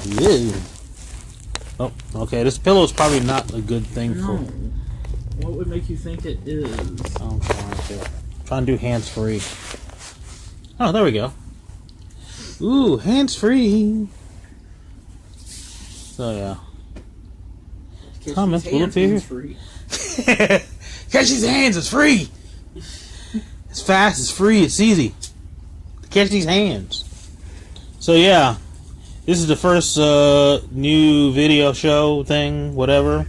Ew. Oh, okay. This pillow is probably not a good thing for. What would make you think it is? I'm trying to do hands-free. Oh, there we go. Ooh, hands-free. So, yeah. Comments will appear. Catch these hands, it's free! It's fast, it's free, it's easy. Catch these hands. So, yeah. This is the first new video show thing, whatever,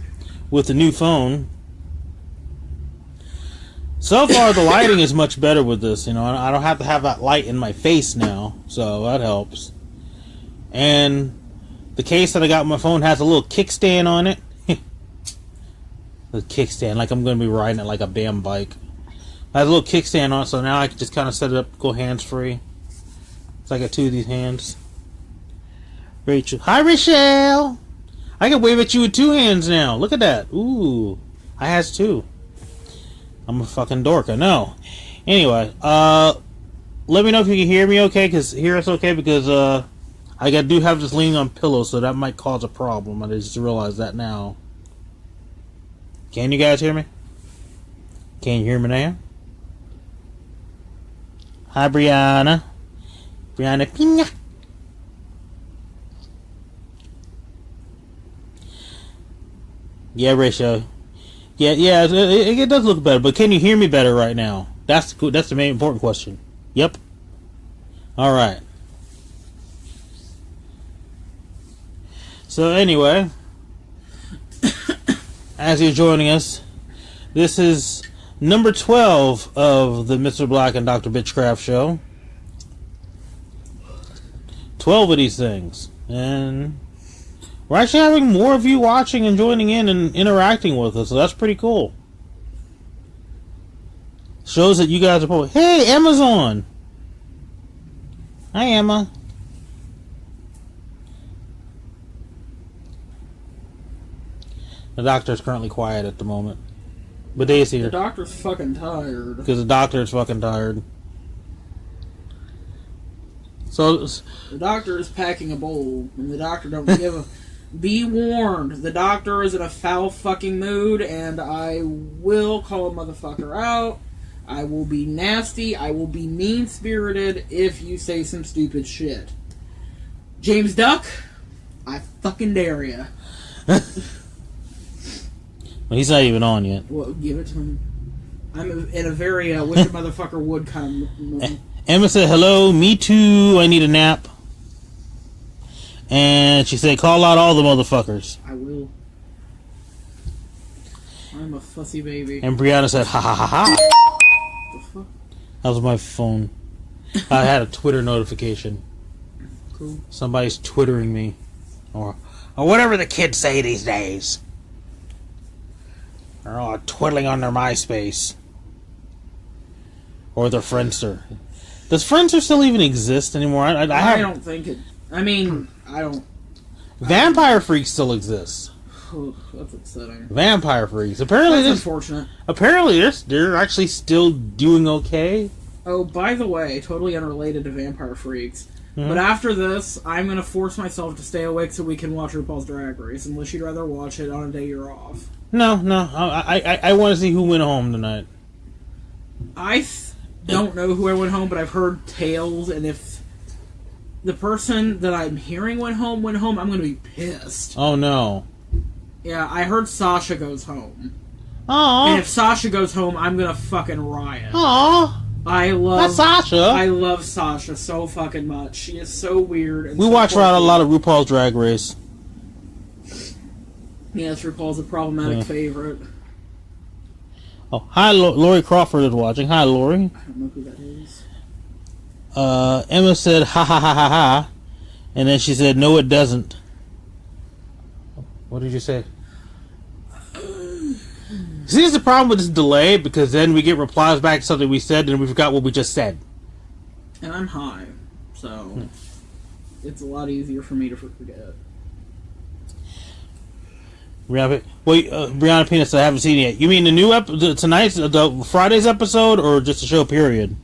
with the new phone. So far, the lighting is much better with this. You know, I don't have to have that light in my face now, so that helps. And the case that I got on my phone has a little kickstand on it. The kickstand, like I'm going to be riding it like a damn bike. It has a little kickstand on it, so now I can just kind of set it up, go hands-free. So I got two of these hands. Rachel. Hi, Rachel! I can wave at you with two hands now. Look at that. Ooh. I has two. I'm a fucking dork, I know. Anyway, let me know if you can hear me okay, because here it's okay, because I do have this leaning on pillows, so that might cause a problem. I just realized that now. Can you guys hear me? Can you hear me now? Hi, Brianna. Brianna Pina. Yeah, Rachel. Yeah, it does look better, but can you hear me better right now? That's the main important question. Yep. Alright. So anyway, as you're joining us, this is number 12 of the Mr. Blak and Dr. Bitchcraft show. 12 of these things. And we're actually having more of you watching and joining in and interacting with us, so that's pretty cool. Shows that you guys are probably... Hey, Amazon! Hi, Emma. The doctor's currently quiet at the moment. But Dave's here. The doctor's fucking tired. Because the doctor's fucking tired. So... The doctor is packing a bowl, and the doctor don't give a... Be warned, the doctor is in a foul fucking mood, and I will call a motherfucker out. I will be nasty. I will be mean-spirited if you say some stupid shit. James Duck, I fucking dare ya. Well, he's not even on yet. Well, give it to him. I'm in a very wish a motherfucker would kind of mood. Emma said, hello, me too, I need a nap. And she said, call out all the motherfuckers. I will. I'm a fussy baby. And Brianna said, ha ha ha ha. The fuck? That was my phone. I had a Twitter notification. Cool. Somebody's twittering me. Or whatever the kids say these days. They're all twiddling on their MySpace. Or their Friendster. Does Friendster still even exist anymore? I don't think it... I mean, I don't... Vampire Freaks still exists. Oh, that's upsetting. Vampire Freaks. Apparently, that's unfortunate. Apparently, they're actually still doing okay. Oh, by the way, totally unrelated to Vampire Freaks. Mm-hmm. But after this, I'm going to force myself to stay awake so we can watch RuPaul's Drag Race, unless you'd rather watch it on a day you're off. No. I want to see who went home tonight. I don't know who I went home, but I've heard tales, and if the person that I'm hearing went home, I'm going to be pissed. Oh, no. Yeah, I heard Sasha goes home. Aww. And if Sasha goes home, I'm going to fucking riot. Aww. That's Sasha. I love Sasha so fucking much. She is so weird. And we watch around a lot of RuPaul's Drag Race. Yes, RuPaul's a problematic favorite. Oh, hi, Lori Crawford is watching. Hi, Lori. I don't know who that is. Emma said, ha ha ha ha ha. And then she said, no, it doesn't. What did you say? See, this is the problem with this delay, because then we get replies back to something we said, and we forgot what we just said. And I'm high, so it's a lot easier for me to forget. Brianna Penis, I haven't seen it yet. You mean the new tonight's, the Friday's episode, or just the show period?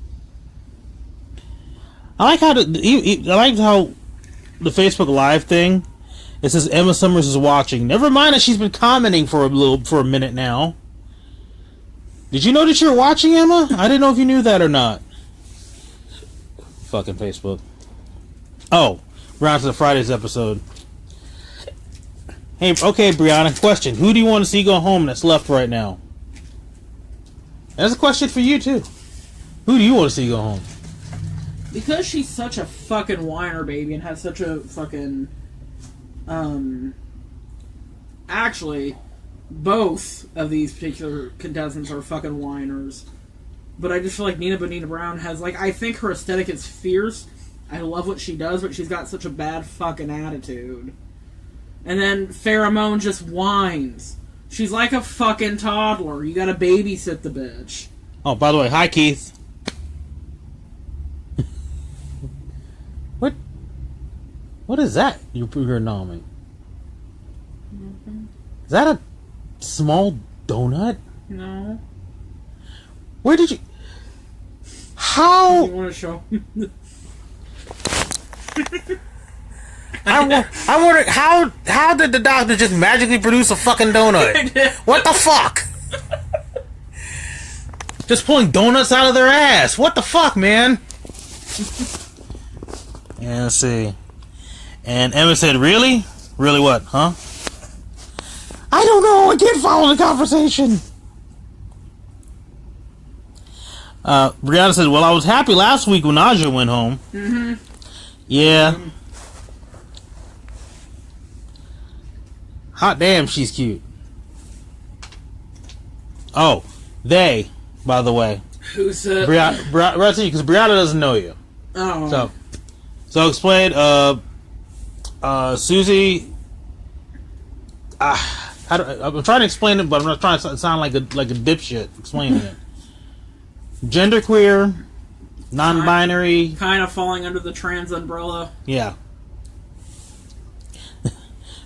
I like how the Facebook Live thing It says Emma Summers is watching. Never mind that she's been commenting for a minute now. Did you know that you're watching, Emma? I didn't know if you knew that or not. Fucking Facebook. Oh, we're on to the Friday's episode. Hey, okay, Brianna, question. Who do you want to see go home that's left right now? That's a question for you, too. Who do you want to see go home? Because she's such a fucking whiner, baby, and has such a fucking... Actually, both of these particular contestants are fucking whiners. But I just feel like Nina Bonina Brown has, like, I think her aesthetic is fierce. I love what she does, but she's got such a bad fucking attitude. And then Pheromone just whines. She's like a fucking toddler. You gotta babysit the bitch. Oh, by the way, hi, Keith. What is that you're nomming? Is that a small donut? No. Where did you... How... You want to show? I wonder how did the doctor just magically produce a fucking donut? What the fuck? Just pulling donuts out of their ass. What the fuck, man? Yeah, let's see. And Emma said, really? Really what, huh? I don't know. I can't follow the conversation. Brianna said, well, I was happy last week when Naja went home. Mm-hmm. Yeah. Mm-hmm. Hot damn, she's cute. Oh, they, by the way. Who's Brianna, because Brianna doesn't know you. Oh. So explain, Susie. I'm trying to explain it, but I'm not trying to sound like a dipshit explaining it. Genderqueer, non-binary, kind of falling under the trans umbrella. Yeah.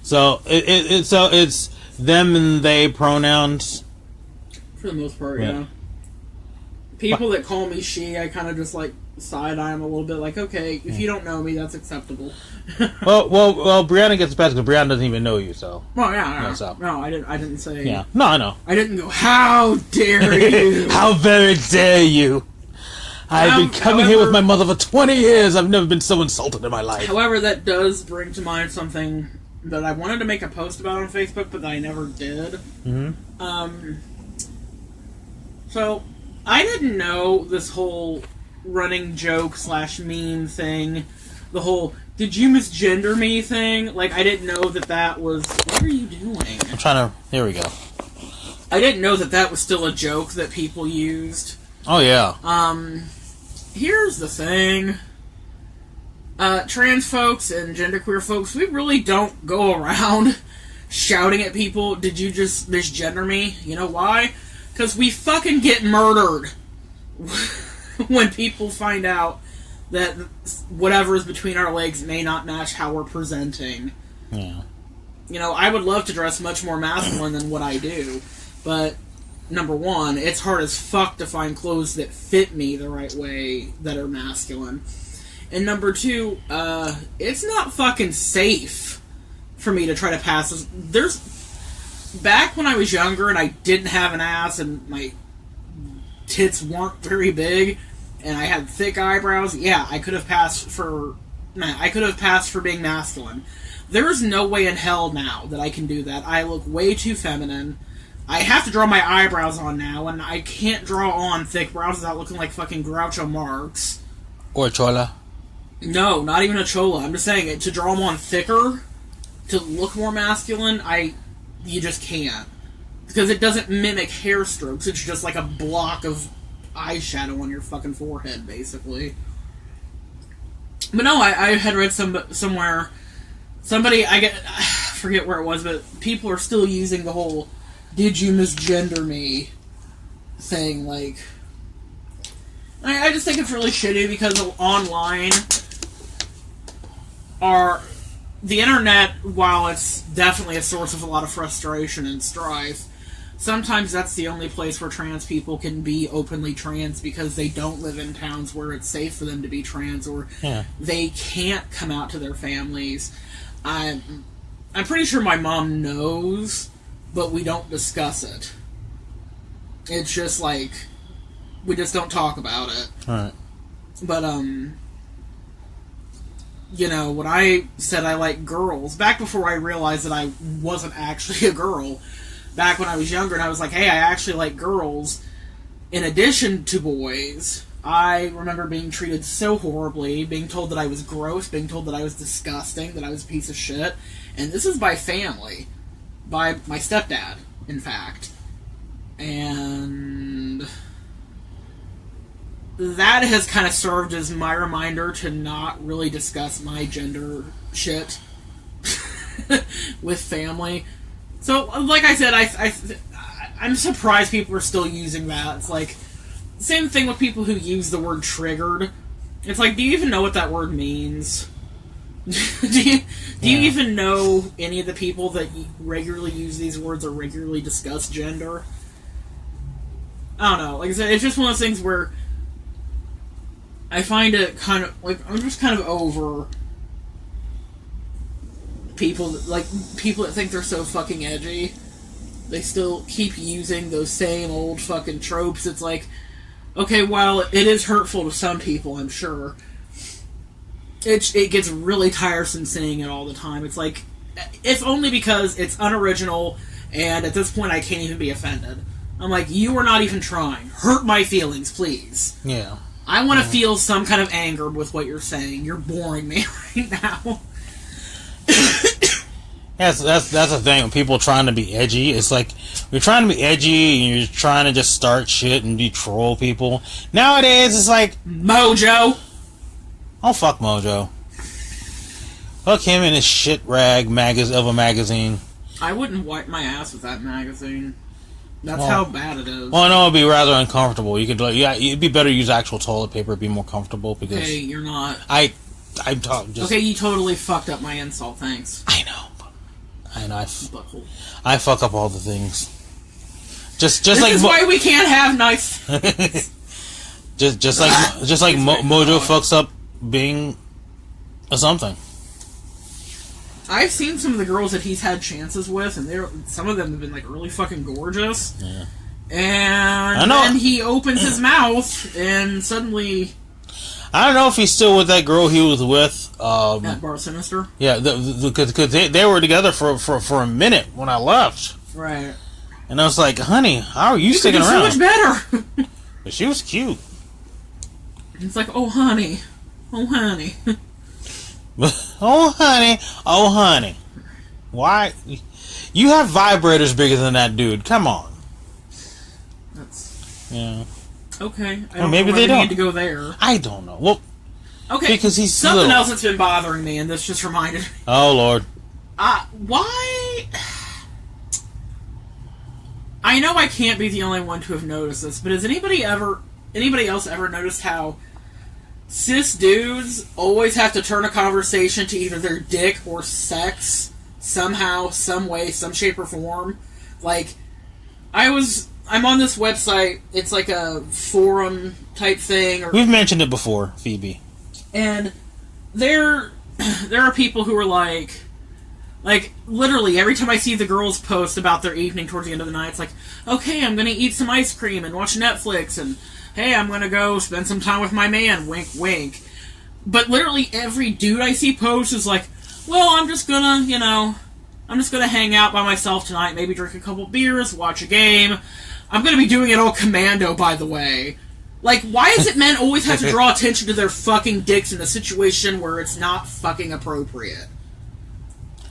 So it's them and they pronouns. For the most part, yeah. People that call me she, I kind of just like side eye them a little bit. Like, okay, if you don't know me, that's acceptable. well, Brianna gets best because Brianna doesn't even know you, so. Well, yeah. No, I didn't say. Yeah. No, I know. I didn't go. How dare you? How very dare you? I've been coming here with my mother for 20 years. I've never been so insulted in my life. However, that does bring to mind something that I wanted to make a post about on Facebook, but I never did. Mm-hmm. So, I didn't know this whole running joke / meme thing, the whole "did you misgender me" thing. Like, I didn't know that was... What are you doing? I'm trying to... Here we go. I didn't know that was still a joke that people used. Oh, yeah. Here's the thing. Trans folks and genderqueer folks, we really don't go around shouting at people, "Did you just misgender me?" You know why? Because we fucking get murdered when people find out that whatever is between our legs may not match how we're presenting. Yeah. You know, I would love to dress much more masculine than what I do, but number one, it's hard as fuck to find clothes that fit me the right way that are masculine. And number two, it's not fucking safe for me to try to pass this. Back when I was younger and I didn't have an ass and my tits weren't very big and I had thick eyebrows, yeah, I could have passed for being masculine. There is no way in hell now that I can do that. I look way too feminine. I have to draw my eyebrows on now, and I can't draw on thick brows without looking like fucking Groucho Marx. Or Chola. No, not even a Chola. I'm just saying, to draw them on thicker, to look more masculine, you just can't. Because it doesn't mimic hair strokes, it's just like a block of eyeshadow on your fucking forehead, basically. But no, I had read somewhere, somebody, I forget where it was, but people are still using the whole "did you misgender me" thing, like... I just think it's really shitty because online the internet, while it's definitely a source of a lot of frustration and strife, sometimes that's the only place where trans people can be openly trans because they don't live in towns where it's safe for them to be trans, or they can't come out to their families. I'm pretty sure my mom knows, but we don't discuss it. It's just like, we just don't talk about it. Alright. But, you know, when I said I like girls, back before I realized that I wasn't actually a girl, back when I was younger, and I was like, hey, I actually like girls, in addition to boys, I remember being treated so horribly, being told that I was gross, being told that I was disgusting, that I was a piece of shit, and this is by family, by my stepdad, in fact. And that has kind of served as my reminder to not really discuss my gender shit with family. So, like I said, I'm surprised people are still using that. It's like, same thing with people who use the word triggered. It's like, do you even know what that word means? do you even know any of the people that regularly use these words or regularly discuss gender? I don't know. Like I said, it's just one of those things where I find it kind of, like, I'm just kind of over people that think they're so fucking edgy. They still keep using those same old fucking tropes. It's like, okay, while it is hurtful to some people, I'm sure, it gets really tiresome saying it all the time. It's like, it's only because it's unoriginal, and at this point I can't even be offended. I'm like, you are not even trying. Hurt my feelings, please. Yeah. I want to feel some kind of anger with what you're saying. You're boring me right now. That's the thing with people trying to be edgy. It's like, you're trying to be edgy and you're trying to just start shit and be troll people. Nowadays, it's like, Mojo. Oh, fuck Mojo. Fuck him and his shit rag of a magazine. I wouldn't wipe my ass with that magazine. That's how bad it is. Well, I know it'd be rather uncomfortable. You could, it'd be better to use actual toilet paper. It'd be more comfortable because. Hey, you're not. I'm talking. Okay, you totally fucked up my insult. Thanks. I know. I fuck up all the things. Just this like is why we can't have nice. just like Mojo fucks up being a something. I've seen some of the girls that he's had chances with, and some of them have been like really fucking gorgeous. Yeah. And then he opens his mouth, and suddenly, I don't know if he's still with that girl he was with. At Bar Sinister. Yeah, because they were together for a minute when I left. Right. And I was like, honey, how are you sticking So around? much better. But she was cute. It's like, oh honey, oh honey. Oh honey, why? You have vibrators bigger than that dude. Come on. That's okay. I don't maybe know they don't need to go there. I don't know. Well, okay, because he's something little. else that's been bothering me, and this just reminded me. Oh Lord. Why? I know I can't be the only one to have noticed this, but has anybody else ever noticed how cis dudes always have to turn a conversation to either their dick or sex somehow, some way, some shape or form? Like, I'm on this website, it's like a forum type thing. We've mentioned it before, Phoebe. And there are people who are like, literally, every time I see the girls post about their evening towards the end of the night, it's like, okay, I'm gonna eat some ice cream and watch Netflix, and hey, I'm gonna go spend some time with my man, wink, wink. But literally every dude I see post is like, well, I'm just gonna hang out by myself tonight, maybe drink a couple beers, watch a game. I'm gonna be doing it all commando, by the way. Like, why is it men always have to draw attention to their fucking dicks in a situation where it's not fucking appropriate?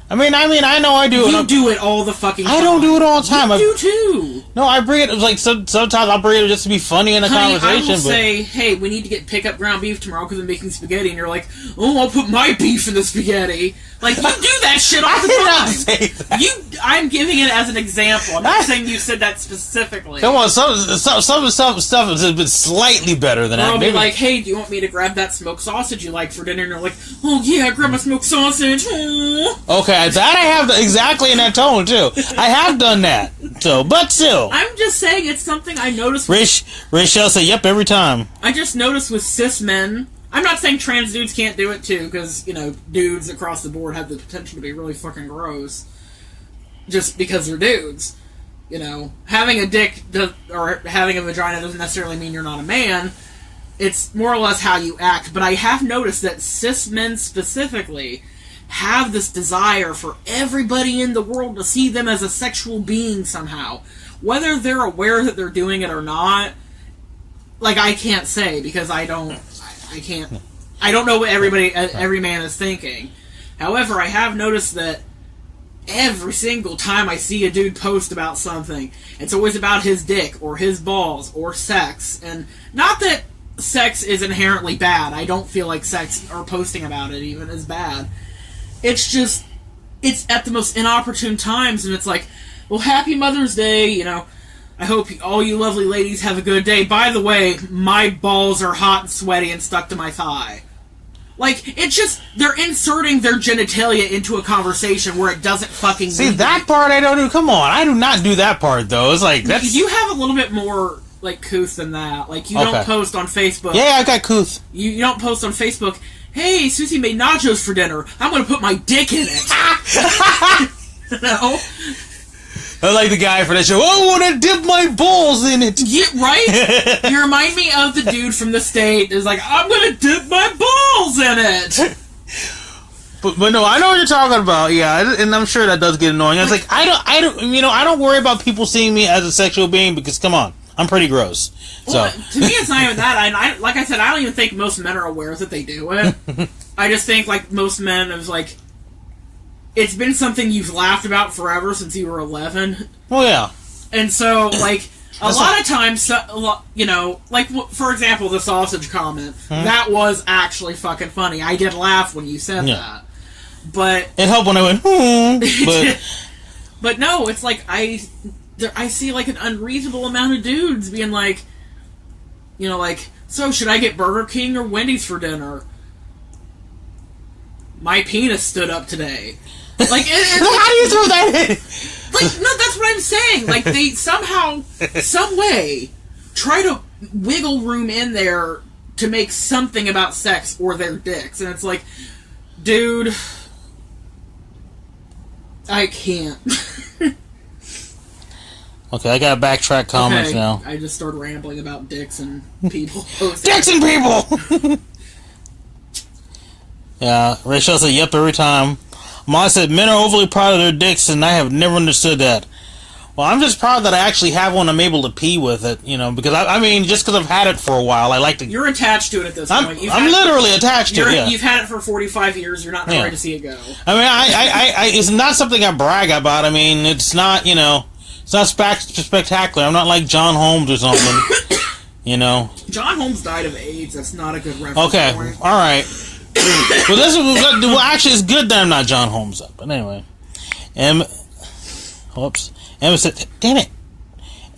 I mean, I know I do. You do it all the fucking time. I don't do it all the time. You do too. No, I bring it, like, sometimes I'll bring it just to be funny in the conversation. I will say, hey, we need to pick up ground beef tomorrow because I'm making spaghetti, and you're like, oh, I'll put my beef in the spaghetti. Like, you do that shit all the time. I did not say that. I'm giving it as an example. I'm not saying you said that specifically. Come on, some stuff has been slightly better than that. I'll be like, hey, do you want me to grab that smoked sausage you like for dinner? And you're like, oh yeah, grab my smoked sausage. Aww. Okay, that I have exactly in that tone too. I have done that. So, but still, I'm just saying it's something I noticed. Rachel said, "Yep, every time." I just noticed with cis men, I'm not saying trans dudes can't do it too, because, you know, dudes across the board have the potential to be really fucking gross just because they're dudes. You know, having a dick or having a vagina doesn't necessarily mean you're not a man. It's more or less how you act. But I have noticed that cis men specifically have this desire for everybody in the world to see them as a sexual being somehow. Whether they're aware that they're doing it or not, like, I can't say, because I don't know what every man is thinking. However, I have noticed that every single time I see a dude post about something, it's always about his dick, or his balls, or sex. And not that sex is inherently bad. I don't feel like sex, or posting about it even, is bad. It's just, it's at the most inopportune times, and it's like, well, happy Mother's Day, you know, I hope all you lovely ladies have a good day. By the way, my balls are hot and sweaty and stuck to my thigh. Like, it's just, they're inserting their genitalia into a conversation where it doesn't fucking See, that part I don't do. Come on, I do not do that part, though. It's like, that's... You have a little bit more, like, couth than that. Like, you don't post on Facebook. Yeah, I got couth. You don't post on Facebook, hey, Susie made nachos for dinner. I'm gonna put my dick in it. No? I like the guy for that show. Oh, I want to dip my balls in it. Yeah, right? You remind me of the dude from the state who's like, I'm gonna dip my balls in it. But no, I know what you're talking about. Yeah, and I'm sure that does get annoying. It's like I don't worry about people seeing me as a sexual being because come on, I'm pretty gross. Well, So to me, it's not even that. I like I said, I don't even think most men are aware that they do it. I just think like most men is like, it's been something you've laughed about forever since you were 11. Well, yeah. And so, like, a lot of times, you know, like, for example, the sausage comment, that was actually fucking funny. I did laugh when you said that. But... It helped when I went, But no, it's like, I see, like, an unreasonable amount of dudes being like, you know, like, so should I get Burger King or Wendy's for dinner? My penis stood up today. Like, how do you throw that in? Like, no, that's what I'm saying. Like, they somehow, some way, try to wiggle room in there to make something about sex or their dicks. And it's like, dude, I can't. Okay, I gotta backtrack comments now. I just started rambling about dicks and people. Dicks and people! Yeah, Rachel said, yep, every time. Molly said, men are overly proud of their dicks, and I have never understood that. Well, I'm just proud that I actually have one I'm able to pee with it, you know, because, I mean, just because I've had it for a while, I like to... You're attached to it at this point. I'm literally attached to it, yeah. You've had it for 45 years, you're not trying to see it go. I mean, it's not something I brag about. I mean, it's not, you know, it's not spectacular. I'm not like John Holmes or something, you know. John Holmes died of AIDS. That's not a good reference point. All right. Well, actually, it's good that I'm not John Holmes up. But anyway, Emma said, "Damn it."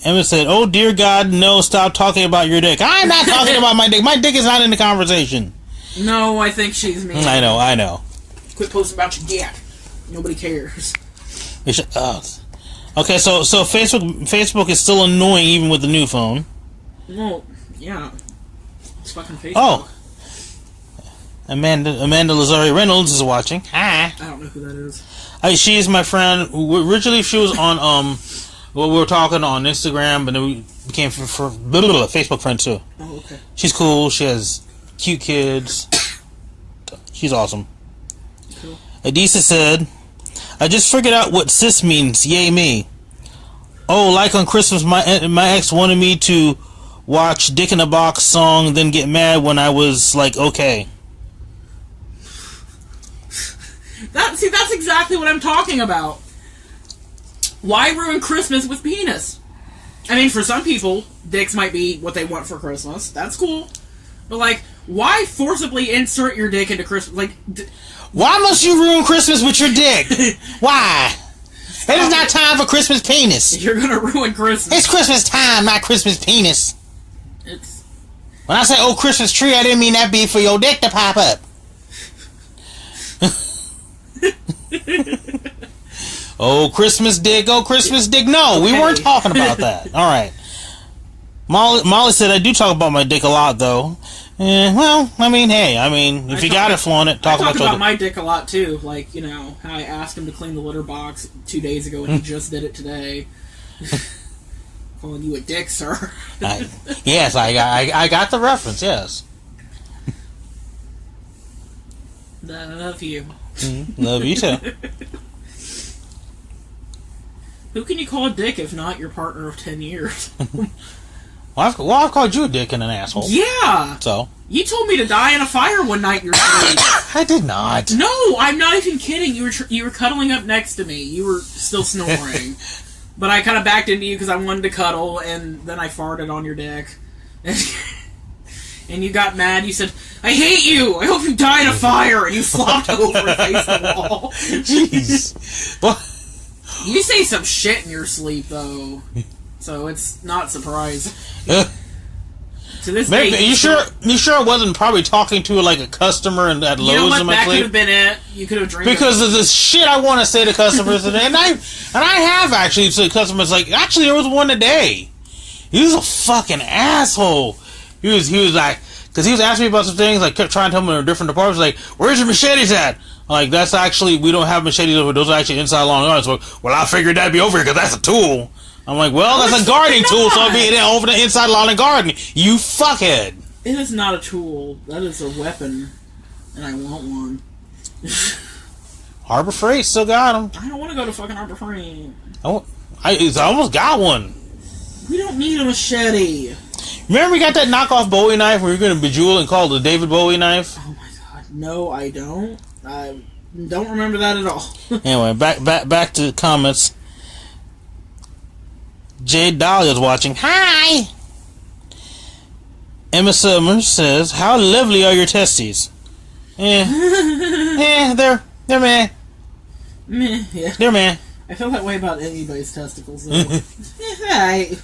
Emma said, "Oh dear God, no! Stop talking about your dick. I'm not talking about my dick. My dick is not in the conversation." No, I think she's me. I know. Quit posting about your dick. Nobody cares. Okay, so Facebook is still annoying even with the new phone. Well, yeah, it's fucking Facebook. Oh. Amanda Lazari Reynolds is watching. Hi. I don't know who that is. She's my friend. Originally, she was on well, we were talking on Instagram, but then we became Facebook friends too. Oh, okay. She's cool. She has cute kids. She's awesome. Cool. Adisa said, "I just figured out what cis means. Yay me! Oh, like on Christmas, my ex wanted me to watch Dick in a Box song, then get mad when I was like, okay." That's exactly what I'm talking about. Why ruin Christmas with penis? I mean, for some people, dicks might be what they want for Christmas. That's cool. But, like, why forcibly insert your dick into Christmas? Like, why must you ruin Christmas with your dick? Why? It is not time for Christmas penis. You're gonna ruin Christmas. It's Christmas time, not Christmas penis. When I say, oh, Christmas tree, I didn't mean that be for your dick to pop up. Oh, Christmas dick, oh, Christmas dick. No, we weren't talking about that. All right. Molly said, I do talk about my dick a lot, though. Well, I mean, hey, if you got it, flaunt it. Talk about my dick a lot too. Like, how I asked him to clean the litter box 2 days ago, and he just did it today. Calling you a dick, sir. Yes, I got the reference. Yes. I love you. Love you too. Who can you call a dick if not your partner of 10 years? Well, I've called you a dick and an asshole. Yeah. So you told me to die in a fire one night in your sleep. I did not. No, I'm not even kidding. You were cuddling up next to me. You were still snoring. But I kind of backed into you because I wanted to cuddle, and then I farted on your dick. And you got mad. You said, I hate you! I hope you die in a fire! And you flopped over and faced the wall. Jeez. Well, you say some shit in your sleep, though. So it's not surprising. To this day... You sure I wasn't probably talking to like a customer at Lowe's in my sleep? That could have been it. You could have dreamed because of this shit I want to say to customers, and I have actually said to customers like, actually there was one today. He was a fucking asshole. He was like, because he was asking me about some things, like kept trying to tell me in different departments, like, where's your machetes at? I'm like, that's actually, we don't have machetes over, those are actually inside lawn and garden. So, well, I figured that'd be over here because that's a tool. I'm like, well, that's a gardening tool, so I'll be over the inside lawn and garden. You fuckhead. It is not a tool. That is a weapon, and I want one. Harbor Freight still got them. I don't want to go to fucking Harbor Freight. I almost got one. We don't need a machete. Remember we got that knockoff Bowie knife where you're going to bejewel and call it the David Bowie knife? Oh my god. No, I don't. I don't remember that at all. Anyway, back to the comments. Jade Dahlia's watching. Hi! Emma Summers says, how lovely are your testes? They're meh. Meh, yeah. They're meh. I feel that way about anybody's testicles, though. Hi.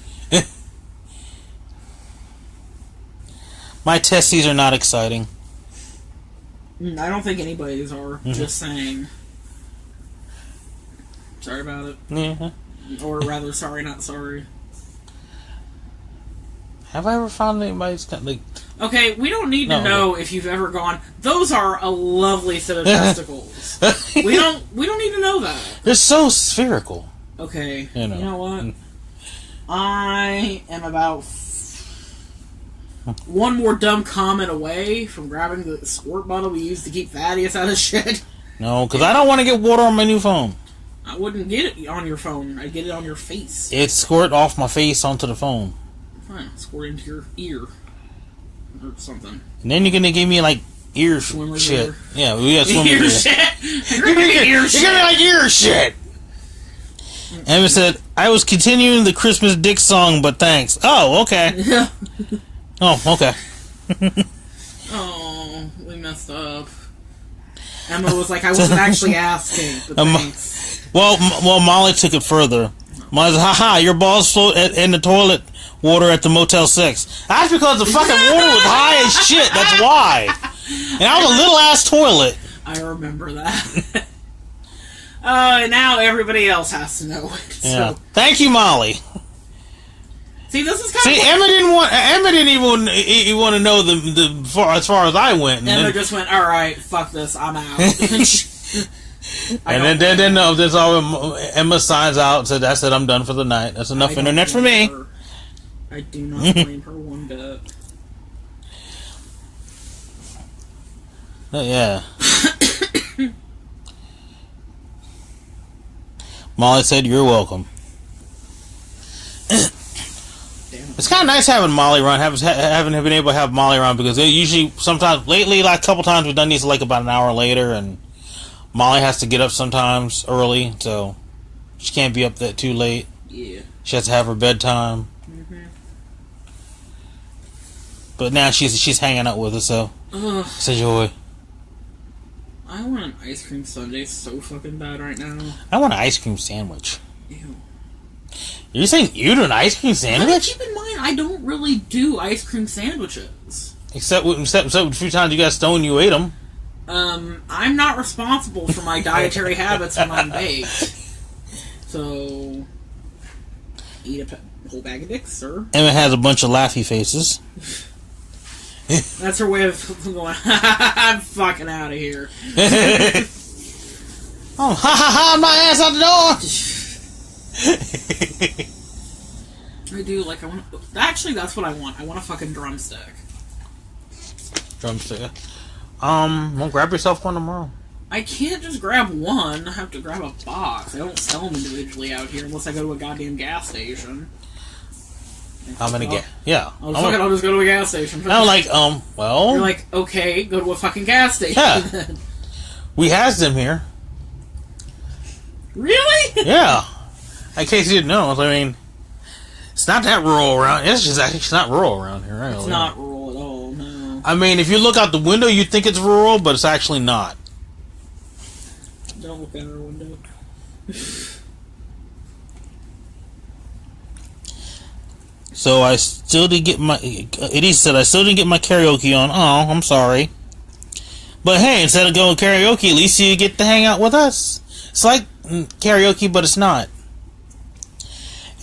My testes are not exciting. I don't think anybody's are. Just saying. Sorry about it. Yeah. Or rather, sorry, not sorry. Have I ever found anybody's like? Okay, we don't need to know if you've ever gone. Those are a lovely set of testicles. we don't need to know that. They're so spherical. Okay. You know what? I am about one more dumb comment away from grabbing the squirt bottle we use to keep Thaddeus out of shit. No, because I don't want to get water on my new phone. I wouldn't get it on your phone. I'd get it on your face. It squirt off my face onto the phone. Fine, squirt into your ear. Or something. And then you're going to give me, like, ear Swimmer's shit. ear. Yeah, we got swimmer's ear ear. Shit. You're going to get ear shit. You're going to like ear shit. Emma said, I was continuing the Christmas Dick song, but thanks. Oh, okay. Yeah. Oh, okay. Oh, we messed up. Emma was like, I wasn't actually asking, but thanks. Well, Molly took it further. Molly said, haha, your balls float in the toilet water at the Motel 6. That's because the fucking water was high as shit. That's why. And that was a little ass toilet. I remember that. Now everybody else has to know it. Yeah. So. Thank you, Molly. See, this is kind of. Emma didn't even want to know as far as I went. Emma just went, all right, fuck this, I'm out. And then that's all. Emma signs out and said, "That's it. I'm done for the night. That's enough internet for me." I do not blame her one bit. Yeah. Molly said, "You're welcome." It's kind of nice having Molly around, having been able to have Molly around, because they usually, sometimes, lately, like a couple times we've done these like about an hour later, and Molly has to get up sometimes early, so she can't be up that too late. Yeah. She has to have her bedtime. Mm-hmm. But now she's hanging out with us, so it's a joy. I want an ice cream sundae so fucking bad right now. I want an ice cream sandwich. Ew. You're saying you do an ice cream sandwich? Keep in mind, I don't really do ice cream sandwiches. Except a few times you got stoned, you ate them. I'm not responsible for my dietary habits when I'm baked. So, eat a whole bag of dicks, sir. Emma has a bunch of laughy faces. That's her way of going, I'm fucking out of here. Oh, my ass out the door! I do, like, actually, that's what I want. I want a fucking drumstick. Drumstick. Well, grab yourself one tomorrow. I can't just grab one. I have to grab a box. They don't sell them individually out here unless I go to a goddamn gas station. How many Yeah. I'll just go to a gas station. I'm like, well... You're like, okay, go to a fucking gas station. Yeah. We has them here. Really? Yeah. In case you didn't know, I mean, it's not that rural around. It's not rural around here, right? It's not rural at all, no. I mean, if you look out the window, you'd think it's rural, but it's actually not. Don't look out our window. So I still didn't get my... Eddie said I still didn't get my karaoke on. Oh, I'm sorry. But hey, instead of going karaoke, at least you get to hang out with us. It's like karaoke, but it's not.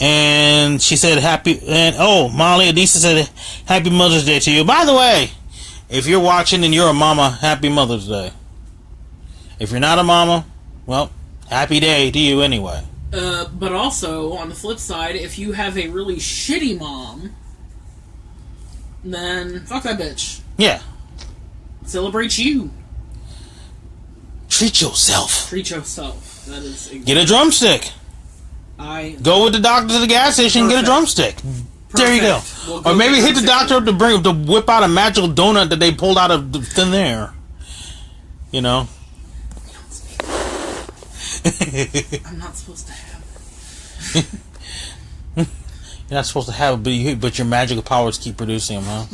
And she said happy... And oh, Molly, Adisa said happy Mother's Day to you. By the way, if you're watching and you're a mama, happy Mother's Day. If you're not a mama, well, happy day to you anyway. But also, on the flip side, if you have a really shitty mom, then fuck that bitch. Yeah. Celebrate you. Treat yourself. Treat yourself. That is exactly. Get a drumstick. Go with the doctor to the gas station and get a drumstick. Perfect. There you go. Or maybe hit the doctor up to whip out a magical donut that they pulled out of thin air. You know. I'm not supposed to have it. You're not supposed to have it, but your magical powers keep producing them, huh?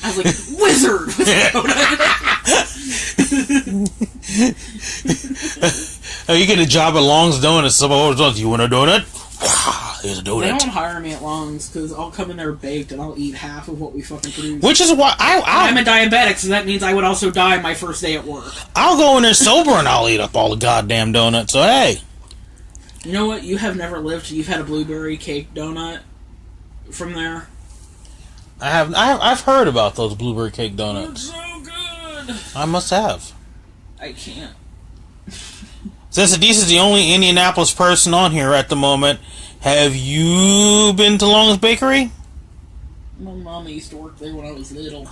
I was like, wizard! You get a job at Long's Donuts. Somebody always goes, you want a donut? Here's a donut. They don't hire me at Long's because I'll come in there baked and I'll eat half of what we fucking produce. Which is why I'm a diabetic, so that means I would also die my first day at work. I'll go in there sober and I'll eat up all the goddamn donuts. So hey, you know what? You have never lived till you've had a blueberry cake donut from there. I've heard about those blueberry cake donuts. It's so good. I must have. I can't. Since Adisa is the only Indianapolis person on here at the moment, have you been to Long's Bakery? My mom used to work there when I was little.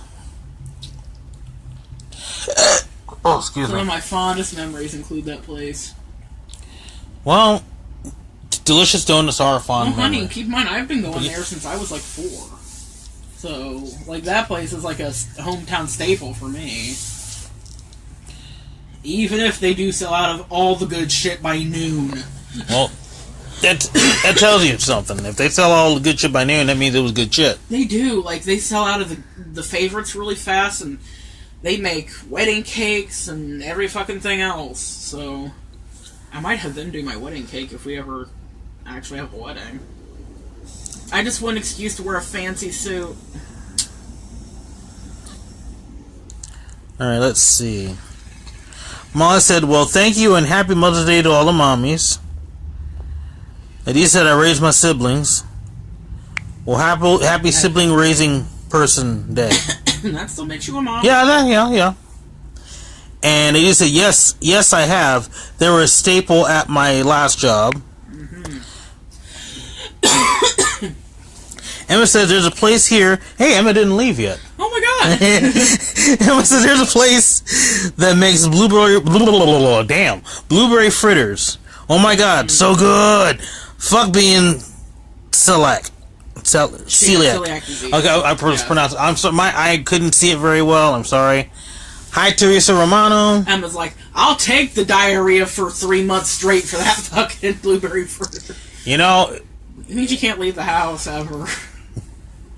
Oh, excuse me. Some of my fondest memories include that place. Well, delicious donuts are a fond memory. Honey, keep in mind, I've been going there since I was like 4. So, like, that place is like a hometown staple for me. Even if they do sell out of all the good shit by noon. Well, that tells you something. If they sell all the good shit by noon, that means it was good shit. They do. Like, they sell out of the favorites really fast, and they make wedding cakes and every fucking thing else. So, I might have them do my wedding cake if we ever actually have a wedding. I just want an excuse to wear a fancy suit. Alright, let's see. Molly said, well, thank you and happy Mother's Day to all the mommies. Eddie said, I raised my siblings. Well, happy sibling raising person day. That still makes you a mom. Yeah. And Eddie said, yes, I have. They were a staple at my last job. Emma says there's a place here. Hey, Emma didn't leave yet. Oh my god! Emma says there's a place that makes blueberry fritters. Oh my god, so good. Fuck being celiac. Okay, I pronounced it. I'm sorry, I couldn't see it very well. I'm sorry. Hi, Teresa Romano. Emma's like, I'll take the diarrhea for 3 months straight for that fucking blueberry fritter. You know, it means you can't leave the house ever.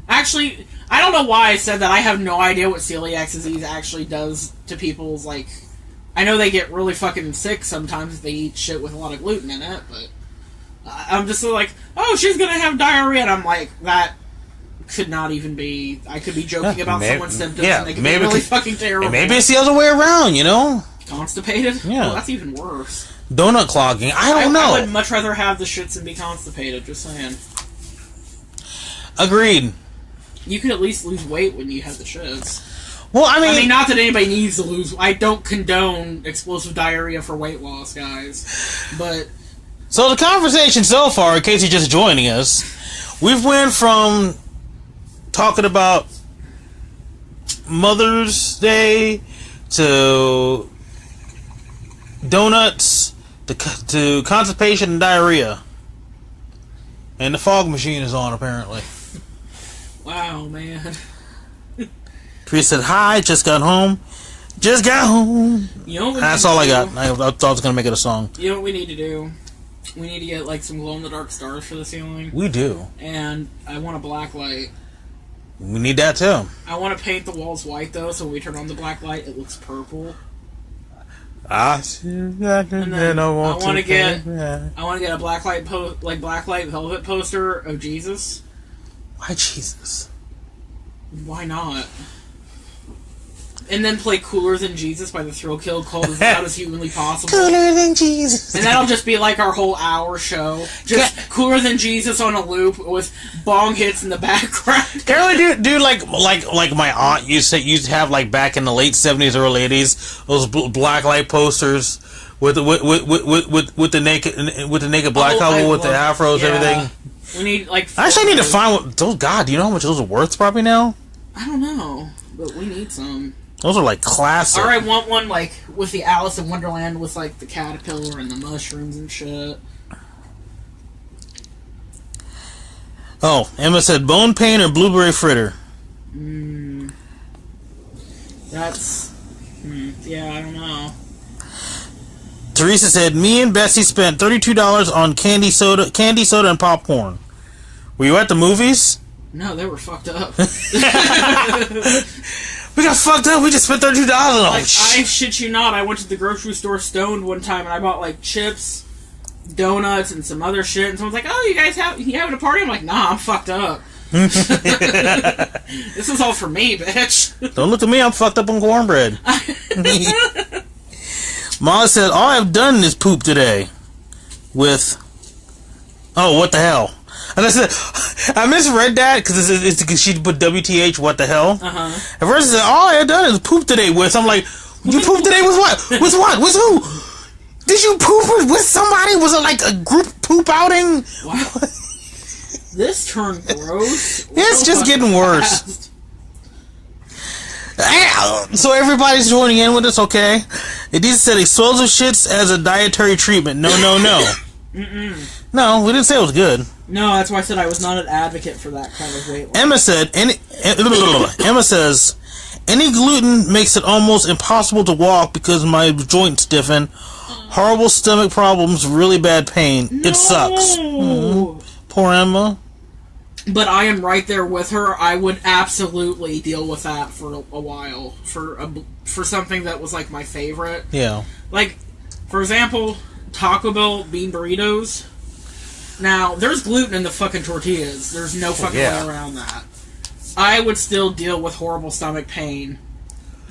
Actually, I don't know why I said that. I have no idea what celiac disease actually does to people's, like... I know they get really fucking sick sometimes if they eat shit with a lot of gluten in it, but... I'm just so like, oh, she's gonna have diarrhea, and I'm like, that could not even be... I could be joking about someone's symptoms, and they could be really fucking terrible. Maybe it's the other way around, you know? Constipated? Yeah. Well, that's even worse. Donut clogging. I don't know. I would much rather have the shits and be constipated, just saying. Agreed. You can at least lose weight when you have the shits. Well, I mean, not that anybody needs to lose. I don't condone explosive diarrhea for weight loss, guys. But so the conversation so far, in case you're just joining us, we've went from talking about Mother's Day to donuts to constipation and diarrhea, and the fog machine is on apparently. Wow, man. Teresa said, "Hi, just got home. Just got home." You know what That's all I got. I thought I was gonna make it a song. You know what we need to do? We need to get like some glow in the dark stars for the ceiling. We do. And I want a black light. We need that too. I want to paint the walls white though, so when we turn on the black light, it looks purple. I want to get a black light velvet poster of Jesus. Why Jesus? Why not? And then play Cooler Than Jesus by the Thrill Kill called as loud as humanly possible. Cooler Than Jesus. And that'll just be like our whole hour show. Just Cooler Than Jesus on a loop with bong hits in the background. Can we do like my aunt used to have like back in the late 70s, early 80s, those black light posters with the naked black couple with the afros, everything. We need like. Actually, I need to find what those. God, do you know how much those are worth probably now? I don't know, but we need some. Those are like classic. Or I want one like with the Alice in Wonderland with like the caterpillar and the mushrooms and shit. Oh, Emma said bone pain or blueberry fritter. That's. Yeah, I don't know. Teresa said, "Me and Bessie spent $32 on candy soda, and popcorn." Were you at the movies? No, they were fucked up. We got fucked up. We just spent $32 on I shit you not. I went to the grocery store stoned one time, and I bought like chips, donuts, and some other shit. And someone's like, "Oh, you having a party?" I'm like, "Nah, I'm fucked up." This is all for me, bitch. Don't look at me. I'm fucked up on cornbread. Molly said, "All I've done is poop today." With, oh, what the hell? And I said, I misread that because she put WTH, what the hell? At first I said, all I had done is poop today with. I'm like, you pooped today with what? With what? With who? Did you poop with somebody? Was it like a group poop outing? Wow. This turned gross. It's just getting worse. So everybody's joining in with us, okay? It just said explosive shits as a dietary treatment. No. No, we didn't say it was good. No, that's why I said I was not an advocate for that kind of weight loss. Emma says, any gluten makes it almost impossible to walk because my joints stiffen. Horrible stomach problems, really bad pain. No. It sucks. Poor Emma. But I am right there with her. I would absolutely deal with that for a while. For something that was like my favorite. Yeah. Like, for example, Taco Bell bean burritos. Now, there's gluten in the fucking tortillas. There's no fucking way around that. I would still deal with horrible stomach pain